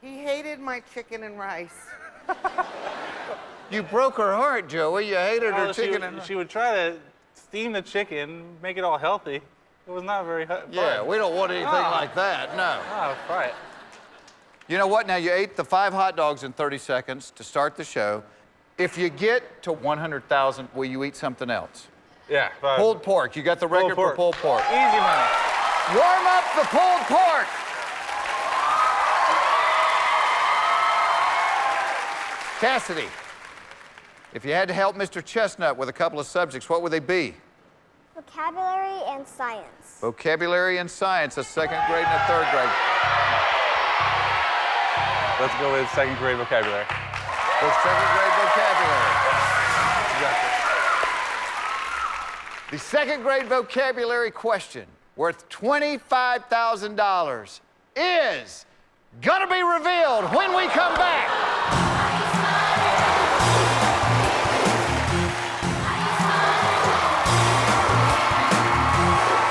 He hated my chicken and rice. You broke her heart, Joey. You hated her Oh, chicken she would try to steam the chicken, make it all healthy. It was not very fun. Yeah, we don't want anything like that, no. Oh, right. You know what? Now, you ate the 5 hot dogs in 30 seconds to start the show. If you get to 100,000, will you eat something else? Yeah. Pulled pork. You got the record for pulled pork. Easy money. Warm up the pulled pork. Cassidy, if you had to help Mr. Chestnut with a couple of subjects, what would they be? Vocabulary and science. Vocabulary and science, a 2nd grade and a 3rd grade. Let's go with 2nd grade vocabulary. The 2nd grade vocabulary. Exactly. The 2nd grade vocabulary question worth $25,000 is gonna be revealed when we come back.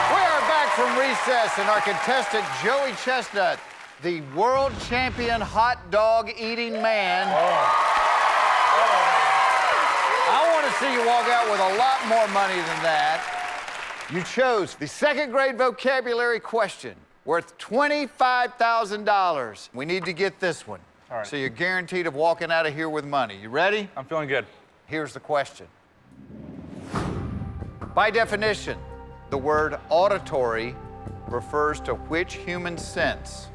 We are back from recess, and our contestant, Joey Chestnut, the world champion hot dog eating man. I want to see you walk out with a lot more money than that. You chose the second grade vocabulary question worth $25,000. We need to get this one. All right. So you're guaranteed of walking out of here with money. You ready? I'm feeling good. Here's the question. By definition, the word auditory refers to which human sense?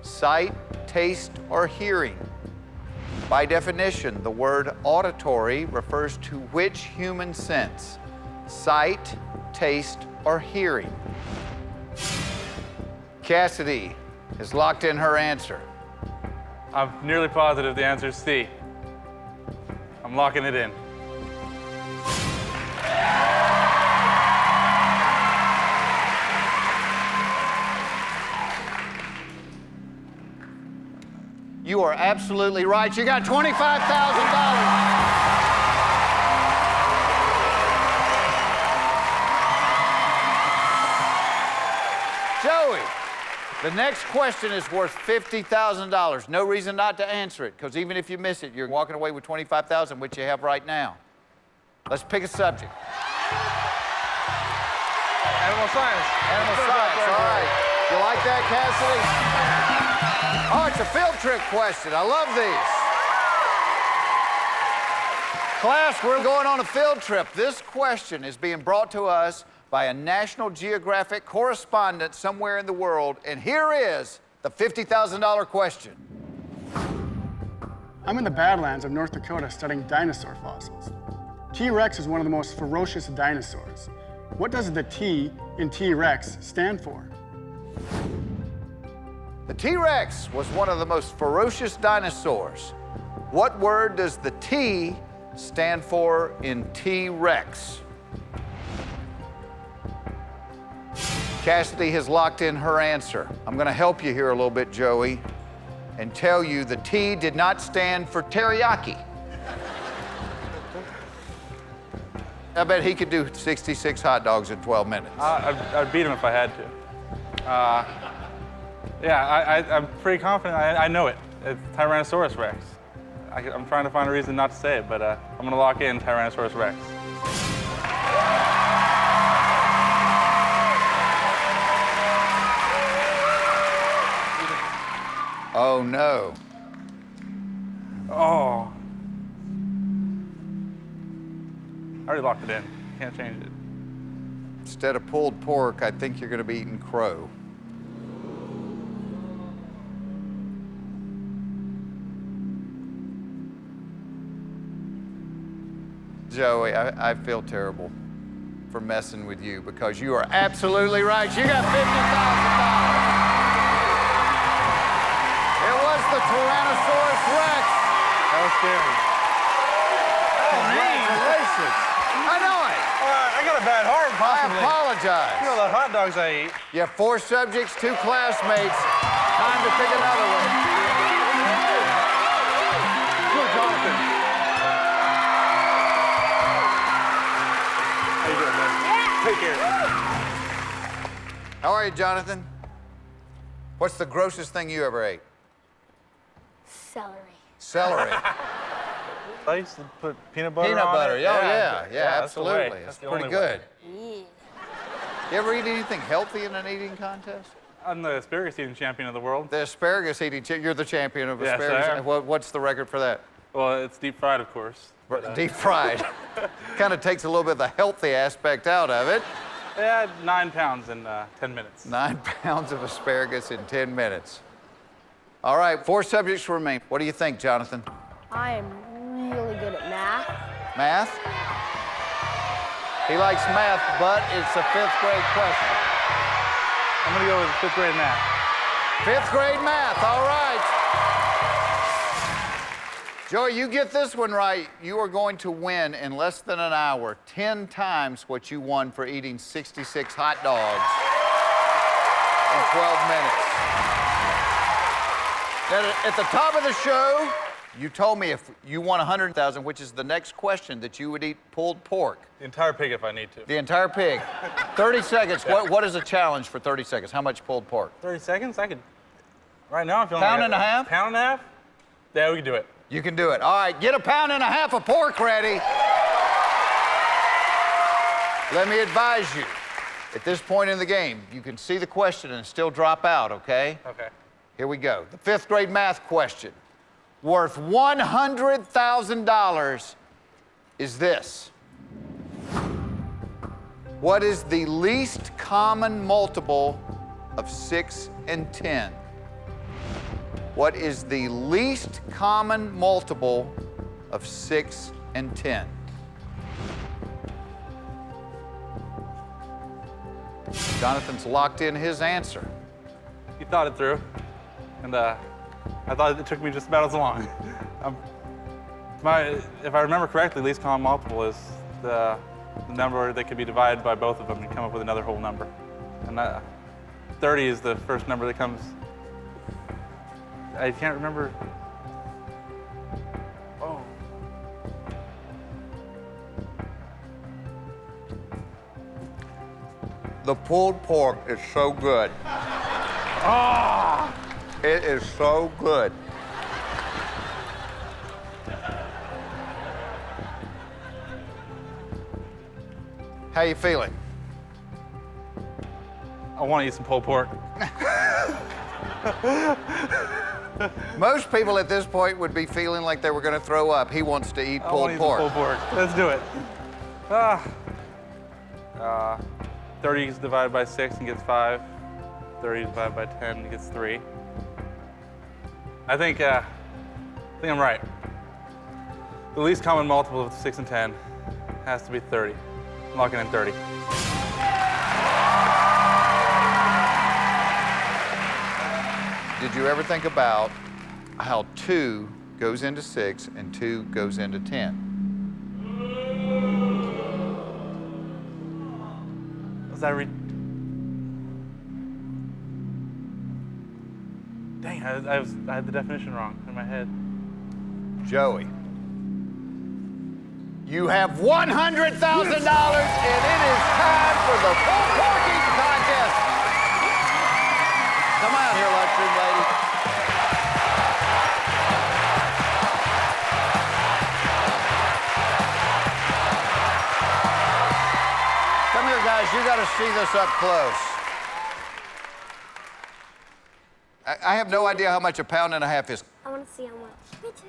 Sight, taste, or hearing? By definition, the word auditory refers to which human sense? Sight, taste, or hearing? Cassidy has locked in her answer. I'm nearly positive the answer is C. I'm locking it in. You are absolutely right. You got $25,000. Joey, the next question is worth $50,000. No reason not to answer it, because even if you miss it, you're walking away with $25,000, which you have right now. Let's pick a subject. Animal science. Animal science, all right. You like that, Cassidy? Oh, it's a field trip question. I love these. Class, we're going on a field trip. This question is being brought to us by a National Geographic correspondent somewhere in the world, and here is the $50,000 question. I'm in the Badlands of North Dakota studying dinosaur fossils. T-Rex is one of the most ferocious dinosaurs. What does the T in T-Rex stand for? The T-Rex was one of the most ferocious dinosaurs. What word does the T stand for in T-Rex? Cassidy has locked in her answer. I'm going to help you here a little bit, Joey, and tell you the T did not stand for teriyaki. I bet he could do 66 hot dogs in 12 minutes. I'd beat him if I had to. Yeah, I'm pretty confident. I know it. It's Tyrannosaurus Rex. I'm trying to find a reason not to say it, but I'm going to lock in Tyrannosaurus Rex. Oh, no. Oh. I already locked it in. Can't change it. Instead of pulled pork, I think you're going to be eating crow. Joey, I feel terrible for messing with you because you are absolutely right. You got $50,000. It was the Tyrannosaurus Rex. That was scary. Congratulations. I know it. I got a bad heart, possibly. I apologize. You know the hot dogs I eat. You have 4 subjects, 2 classmates. Time to pick another one. Good, Jonathan. How you doing, man? Take care. How are you, Jonathan? What's the grossest thing you ever ate? Celery. Celery. I used to put peanut butter Peanut on butter. it. Yeah, that's the way. absolutely. That's It's the pretty only good. way. You ever eat anything healthy in an eating contest? I'm the asparagus eating champion of the world. The asparagus eating, you're the champion of Yes, asparagus. I am. What's the record for that? Well, it's deep fried, of course. Deep fried. Kind of takes a little bit of the healthy aspect out of it. Yeah, 9 pounds in 10 minutes. 9 pounds of asparagus in 10 minutes. All right, 4 subjects remain. What do you think, Jonathan? I am really good at math. Math? He likes math, but it's a 5th grade question. I'm gonna go with 5th grade math. 5th grade math, all right. Joey, you get this one right, you are going to win in less than an hour 10 times what you won for eating 66 hot dogs. 12 minutes. Now, at the top of the show, you told me if you won 100,000, which is the next question, that you would eat pulled pork. The entire pig if I need to. The entire pig. 30 seconds. Yeah. What is a challenge for 30 seconds? How much pulled pork? 30 seconds? I could. Right now I'm feeling Pound like and a half? Pound and a half? Yeah, we can do it. You can do it. All right, get a pound and a half of pork ready. Let me advise you, at this point in the game, you can see the question and still drop out, okay? Okay. Here we go. The 5th grade math question, worth $100,000, is this. What is the least common multiple of 6 and 10? What is the least common multiple of 6 and 10? Jonathan's locked in his answer. He thought it through, and I thought it took me just about as long. If I remember correctly, least common multiple is the number that could be divided by both of them and come up with another whole number. And 30 is the first number that comes. I can't remember. Oh. The pulled pork is so good. Ah! It is so good. How you feeling? I want to eat some pulled pork. Most people at this point would be feeling like they were going to throw up. He wants to eat I want pulled to eat pork. some pulled pork. Let's do it. 30 is divided by 6 and gets 5. 30 is divided by 10 and gets 3. I think I'm right. The least common multiple of 6 and 10 has to be 30. I'm locking in 30. Did you ever think about how 2 goes into 6 and 2 goes into 10? Was I read? Dang, I had the definition wrong in my head. Joey, you have $100,000 and it is time for the pulled pork eating contest. Come out here, lunchroom lady. Come here, guys. You got to see this up close. I have no idea how much a pound and a half is. I want to see how much. Me too.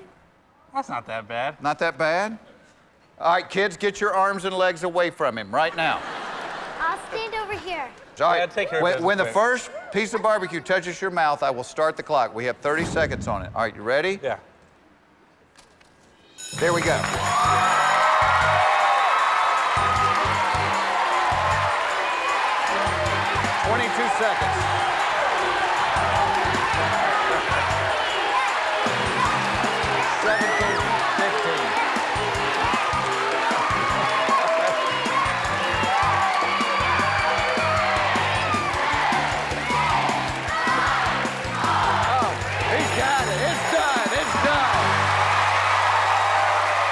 That's not that bad. Not that bad? All right, kids, get your arms and legs away from him right now. I'll stand over here. All right, Yeah, take care of when, business when the quick. first piece of barbecue touches your mouth, I will start the clock. We have 30 seconds on it. All right, you ready? Yeah. There we go. Seconds. 17, 15. Oh, he's got it. It's done. It's done.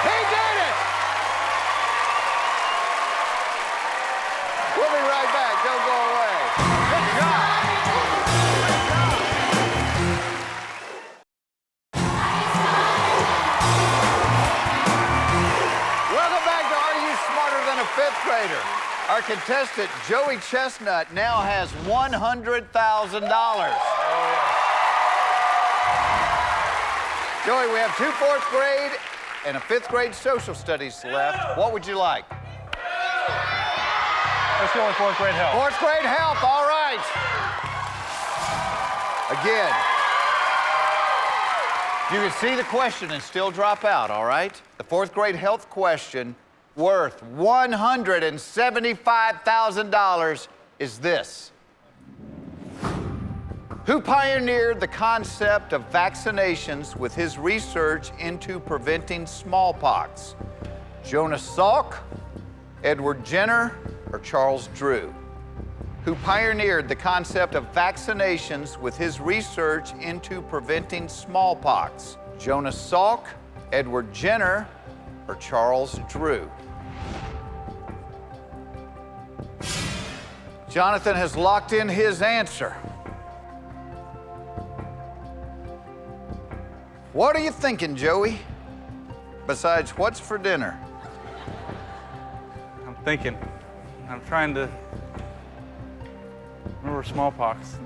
He did it. We'll be right back. Don't go away. Good job. Welcome back to Are You Smarter Than a Fifth Grader? Our contestant, Joey Chestnut, now has $100,000. Joey, we have 2 4th grade and a 5th grade social studies left. What would you like? Let's go with 4th grade health. 4th grade health, all right. Again, you can see the question and still drop out, all right? The 4th grade health question, worth $175,000, is this. Who pioneered the concept of vaccinations with his research into preventing smallpox? Jonas Salk, Edward Jenner, or Charles Drew? who pioneered the concept of vaccinations with his research into preventing smallpox? Jonas Salk, Edward Jenner, or Charles Drew? Jonathan has locked in his answer. What are you thinking, Joey? Besides, what's for dinner? I'm thinking. I'm trying to remember smallpox.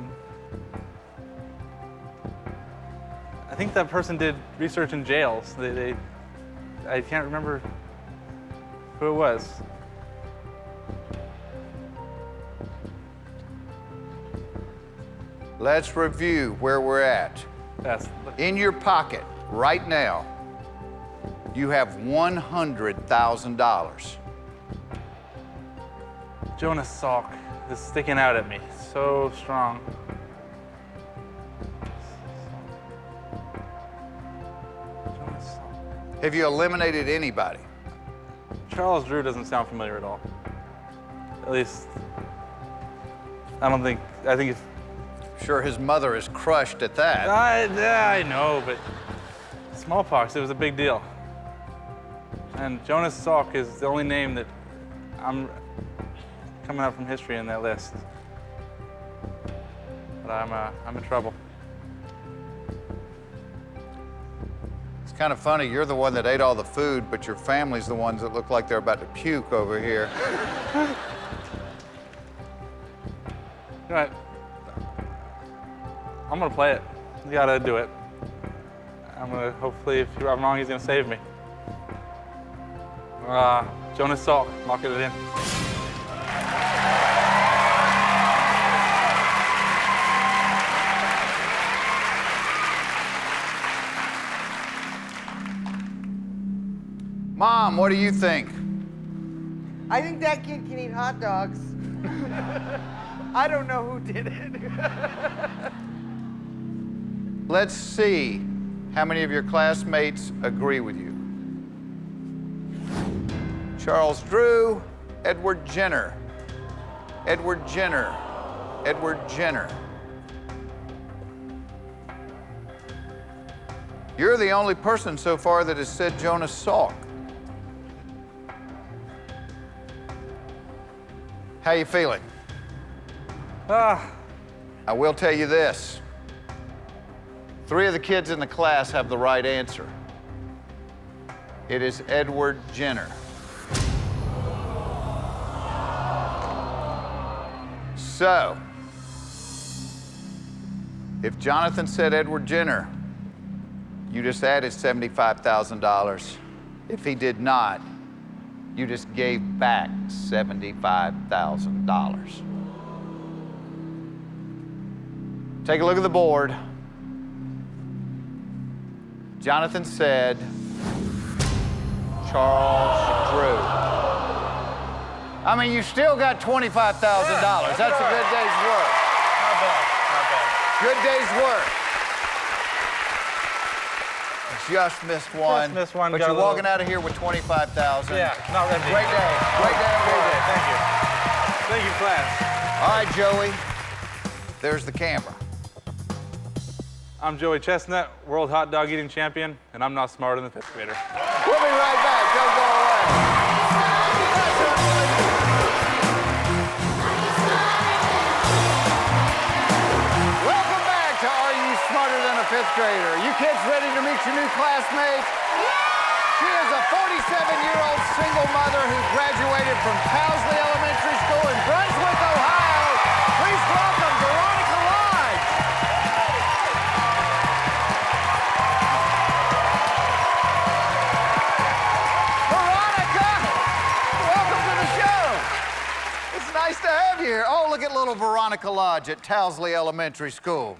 I think that person did research in jails. I can't remember who it was. Let's review where we're at. Yes. In your pocket right now, you have $100,000. Jonas Salk is sticking out at me so strong. Jonas Salk. Have you eliminated anybody? Charles Drew doesn't sound familiar at all. At least, I think it's. Sure, his mother is crushed at that. I know, but smallpox, it was a big deal. And Jonas Salk is the only name that I'm coming up from history in that list. But I'm in trouble. It's kind of funny, you're the one that ate all the food, but your family's the ones that look like they're about to puke over here. You know what? I'm gonna play it. You gotta do it. I'm gonna, hopefully, if I'm wrong, he's gonna save me. Jonas Salk, locking it in. Mom, what do you think? I think that kid can eat hot dogs. I don't know who did it. Let's see how many of your classmates agree with you. Charles Drew, Edward Jenner, Edward Jenner, Edward Jenner. You're the only person so far that has said Jonas Salk. How you feeling? I will tell you this. 3 of the kids in the class have the right answer. It is Edward Jenner. So, if Jonathan said Edward Jenner, you just added $75,000. If he did not, you just gave back $75,000. Take a look at the board. Jonathan said Charles Drew. I mean, you still got $25,000. That's a good day's work. Not bad, not bad. Good day's work. Just missed one. Just missed one. But Got you're a little- walking out of here with $25,000. Yeah, not that big. Great day. Great day. Great day, thank you. Thank you, class. All right, Joey. There's the camera. I'm Joey Chestnut, world hot dog eating champion, and I'm not smarter than the 5th grader. We'll be right back. Don't go away. Welcome back to Are You Smarter Than a 5th Grader? You kids ready to meet your new classmate? She is a 47-year-old single mother who graduated from Towsley Elementary School in Brunswick, Ohio. Please welcome Veronica Lodge. Veronica, welcome to the show. It's nice to have you here. Oh, look at little Veronica Lodge at Towsley Elementary School.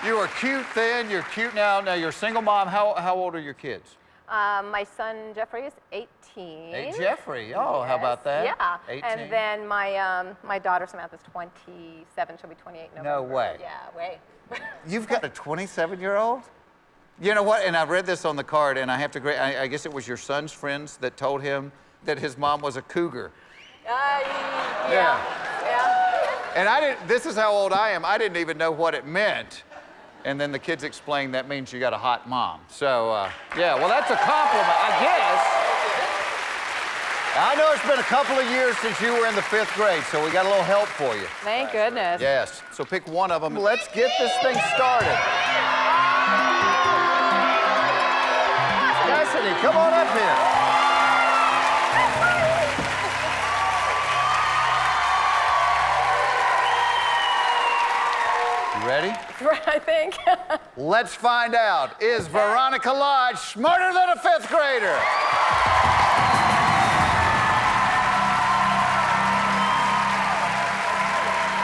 You were cute then, you're cute now. Now you're a single mom. How old are your kids? My son Jeffrey is 18. Hey, Jeffrey. Oh, how about that? Yeah. 18. And then my daughter Samantha's 27. She'll be 28 in November. No way. Yeah, way. You've got a 27-year-old? You know what? And I read this on the card, and I have to agree. I guess it was your son's friends that told him that his mom was a cougar. Yeah. And this is how old I am. I didn't even know what it meant. And then the kids explained that means you got a hot mom. So, yeah, well, that's a compliment, I guess. I know it's been a couple of years since you were in the 5th grade, so we got a little help for you. Thank goodness. Yes, so pick one of them. Let's get this thing started. Cassidy, come on up here. You ready? I think. Let's find out. Is Veronica Lodge smarter than a 5th grader?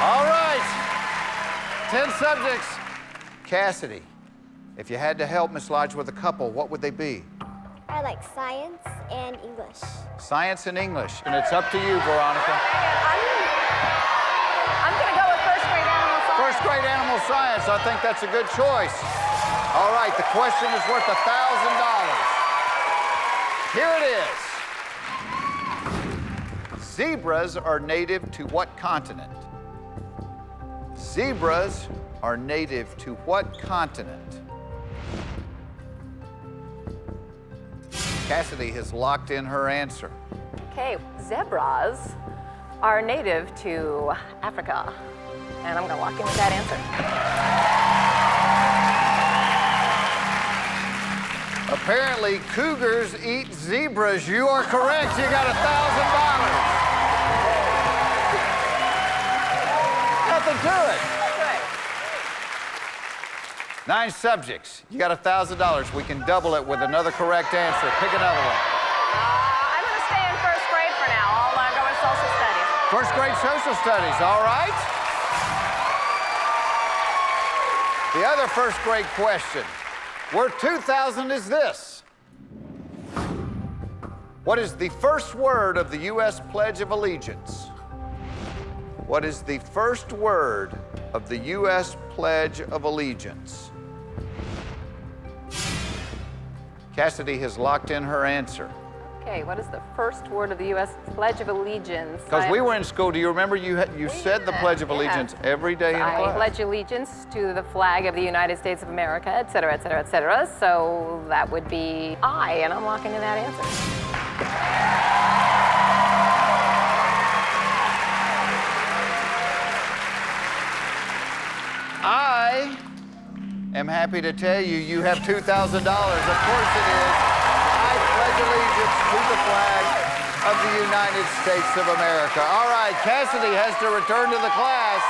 All right. 10 subjects. Cassidy, if you had to help Miss Lodge with a couple, what would they be? I like science and English. Science and English. And it's up to you, Veronica. I'm going to go with first grade animal science. First grade animal science. I think that's a good choice. All right, the question is worth $1,000. Here it is. Zebras are native to what continent? Zebras are native to what continent? Cassidy has locked in her answer. Okay, zebras are native to Africa. And I'm going to lock in with that answer. Apparently, cougars eat zebras. You are correct. You got $1,000. Nothing to it. That's right. 9 subjects. You got $1,000. We can double it with another correct answer. Pick another one. I'm going to stay in first grade for now. I'll go with social studies. First grade social studies. All right. The other first grade question, worth $2,000, is this. What is the first word of the U.S. Pledge of Allegiance? What is the first word of the U.S. Pledge of Allegiance? Cassidy has locked in her answer. Okay, what is the first word of the U.S. Pledge of Allegiance? Because we were in school, do you remember you said the Pledge of Allegiance every day in class? I pledge allegiance to the flag of the United States of America, et cetera, et cetera, et cetera. So that would be I, and I'm locking in that answer. I am happy to tell you, you have $2,000. Of course it is. I pledge allegiance to the flag of the United States of America. All right, Cassidy has to return to the class.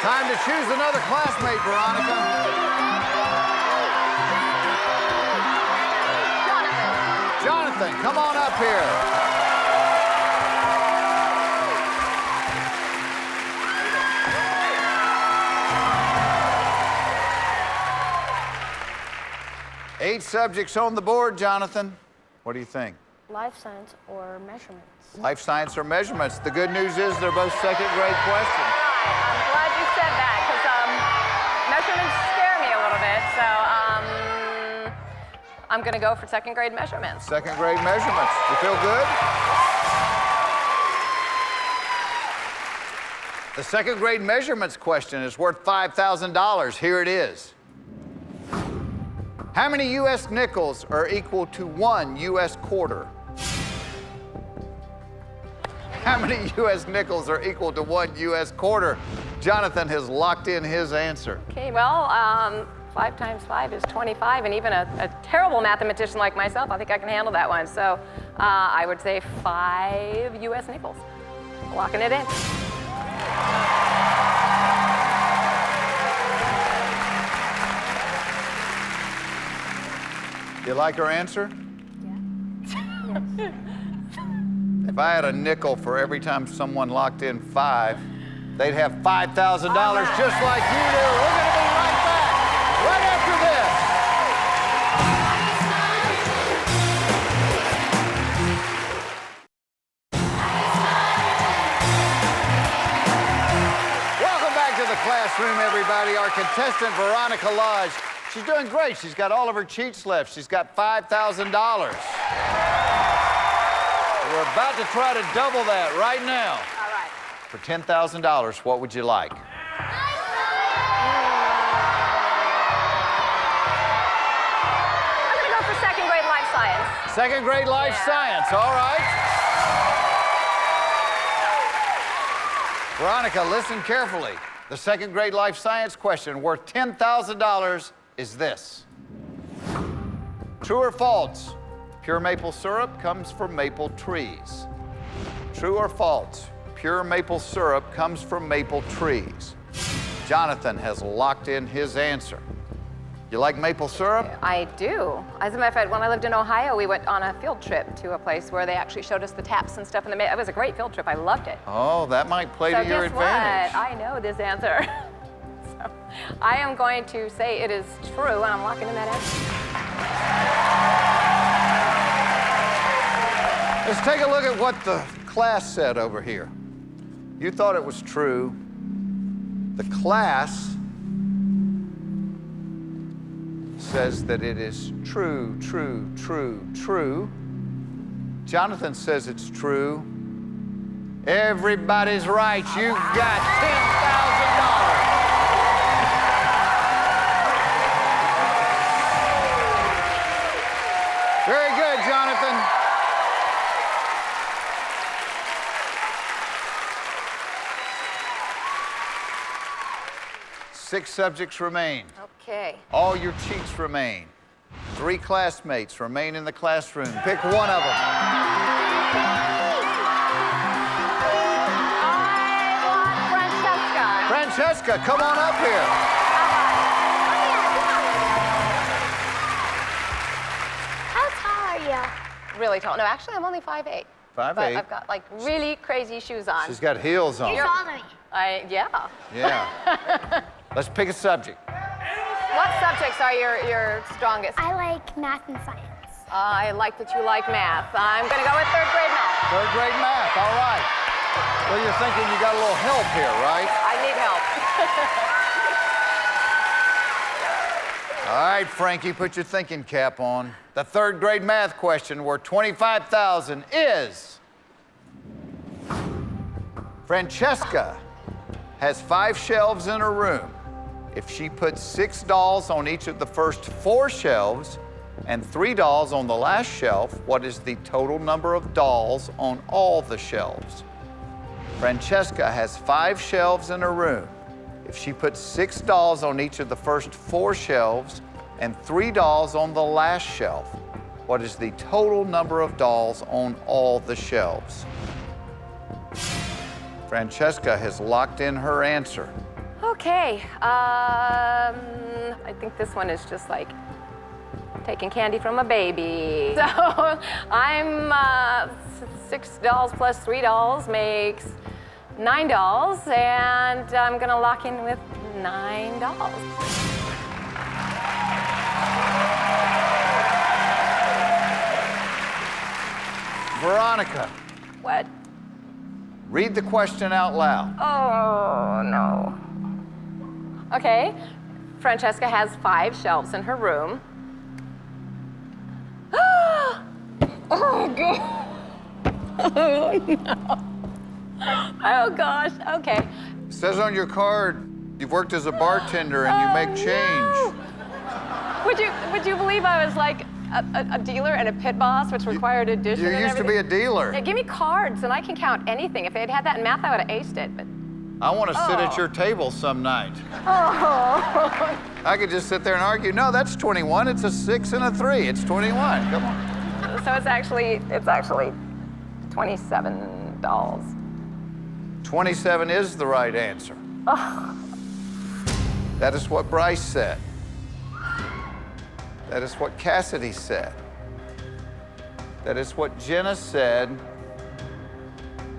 Time to choose another classmate, Veronica. Jonathan, come on up here. Eight subjects on the board, Jonathan. What do you think? Life science or measurements? Life science or measurements. The good news is they're both second grade questions. I'm glad you said that, because measurements scare me a little bit. So I'm going to go for second grade measurements. Second grade measurements. You feel good? The second grade measurements question is worth $5,000. Here it is. How many U.S. nickels are equal to 1 U.S. quarter? How many U.S. nickels are equal to 1 U.S. quarter? Jonathan has locked in his answer. Okay, well, 5 times 5 is 25, and even a terrible mathematician like myself, I think I can handle that one. So I would say 5 U.S. nickels. Locking it in. You like her answer? Yeah. If I had a nickel for every time someone locked in 5, they'd have $5,000 just like you do. We're going to be right back, right after this. Welcome back to the classroom, everybody. Our contestant, Veronica Lodge. She's doing great. She's got all of her cheats left. She's got $5,000. We're about to try to double that right now. All right. For $10,000, what would you like? I'm gonna go for second grade life science. Second grade life Yeah. science, all right. Veronica, listen carefully. The second grade life science question worth $10,000 is this. True or false? Pure maple syrup comes from maple trees. True or false? Pure maple syrup comes from maple trees. Jonathan has locked in his answer. You like maple syrup? I do. As a matter of fact, when I lived in Ohio, we went on a field trip to a place where they actually showed us the taps and stuff in the It was a great field trip. I loved it. Oh, that might play So to your guess advantage. what? I know this answer. So I am going to say it is true, and I'm locking in that answer. Let's take a look at what the class said over here. You thought it was true. The class says that it is true, true, true, true. Jonathan says it's true. Everybody's right. You've got $10,000. Very good, Jonathan. Six subjects remain. Okay. All your cheats remain. 3 classmates remain in the classroom. Pick one of them. I want Francesca. Francesca, come on up here. How tall are you? Really tall. No, actually, I'm only 5'8". 5'8". But I've got like really crazy shoes on. She's got heels on. You're taller than me. Yeah. Yeah. Let's pick a subject. What subjects are your strongest? I like math and science. I like that you like math. I'm going to go with third grade math. Third grade math, all right. Well, you're thinking you got a little help here, right? I need help. All right, Frankie, put your thinking cap on. The third grade math question worth $25,000 is... Francesca has 5 shelves in her room. If she puts 6 dolls on each of the first 4 shelves and 3 dolls on the last shelf, what is the total number of dolls on all the shelves? Francesca has 5 shelves in her room. If she puts 6 dolls on each of the first 4 shelves and 3 dolls on the last shelf, what is the total number of dolls on all the shelves? Francesca has locked in her answer. Okay. I think this one is just like taking candy from a baby. So I'm 6 dolls plus 3 dolls makes 9 dolls, and I'm gonna lock in with 9 dolls. Veronica, What? read the question out loud. Oh, no. Okay. Francesca has 5 shelves in her room. Oh, God. Oh, no. Oh, gosh. Okay. It says on your card, you've worked as a bartender and you make change. Would you believe I was like a dealer and a pit boss, which required addition You and used to be a everything? dealer. Yeah, give me cards and I can count anything. If they'd had that in math, I would have aced it, but... I want to sit at your table some night. Oh. I could just sit there and argue, no, that's 21. It's a 6 and a 3. It's 21. Come on. So it's actually 27 dolls. 27 is the right answer. Oh. That is what Bryce said. That is what Cassidy said. That is what Jenna said.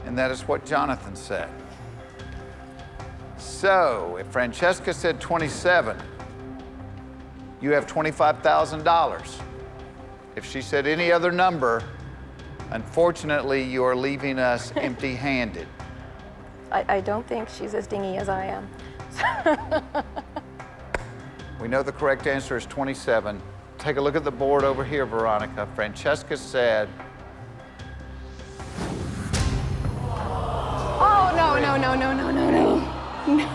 And that is what Jonathan said. So, if Francesca said 27, you have $25,000. If she said any other number, unfortunately, you are leaving us empty-handed. I don't think she's as dingy as I am. We know the correct answer is 27. Take a look at the board over here, Veronica. Francesca said no, no, no, no, no, no. No.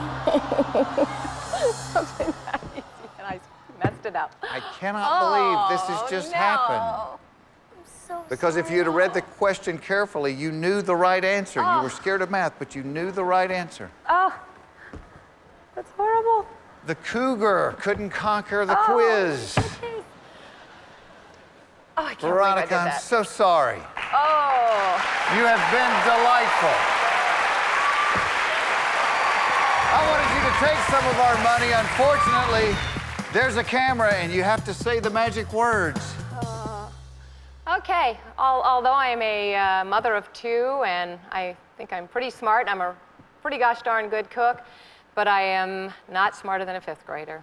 Something that easy, and I messed it up. I cannot believe this has just happened. So Because if you'd have read the question carefully, you knew the right answer. You were scared of math, but you knew the right answer. Oh, that's horrible. The cougar couldn't conquer the quiz. Okay. Oh, I can't Veronica, believe I did I'm that. so sorry. Oh. You have been delightful. I wanted you to take some of our money. Unfortunately, there's a camera and you have to say the magic words. Okay, although I am a mother of 2 and I think I'm pretty smart, I'm a pretty gosh darn good cook, but I am not smarter than a 5th grader.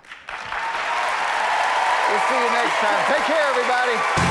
We'll see you next time. Take care, everybody.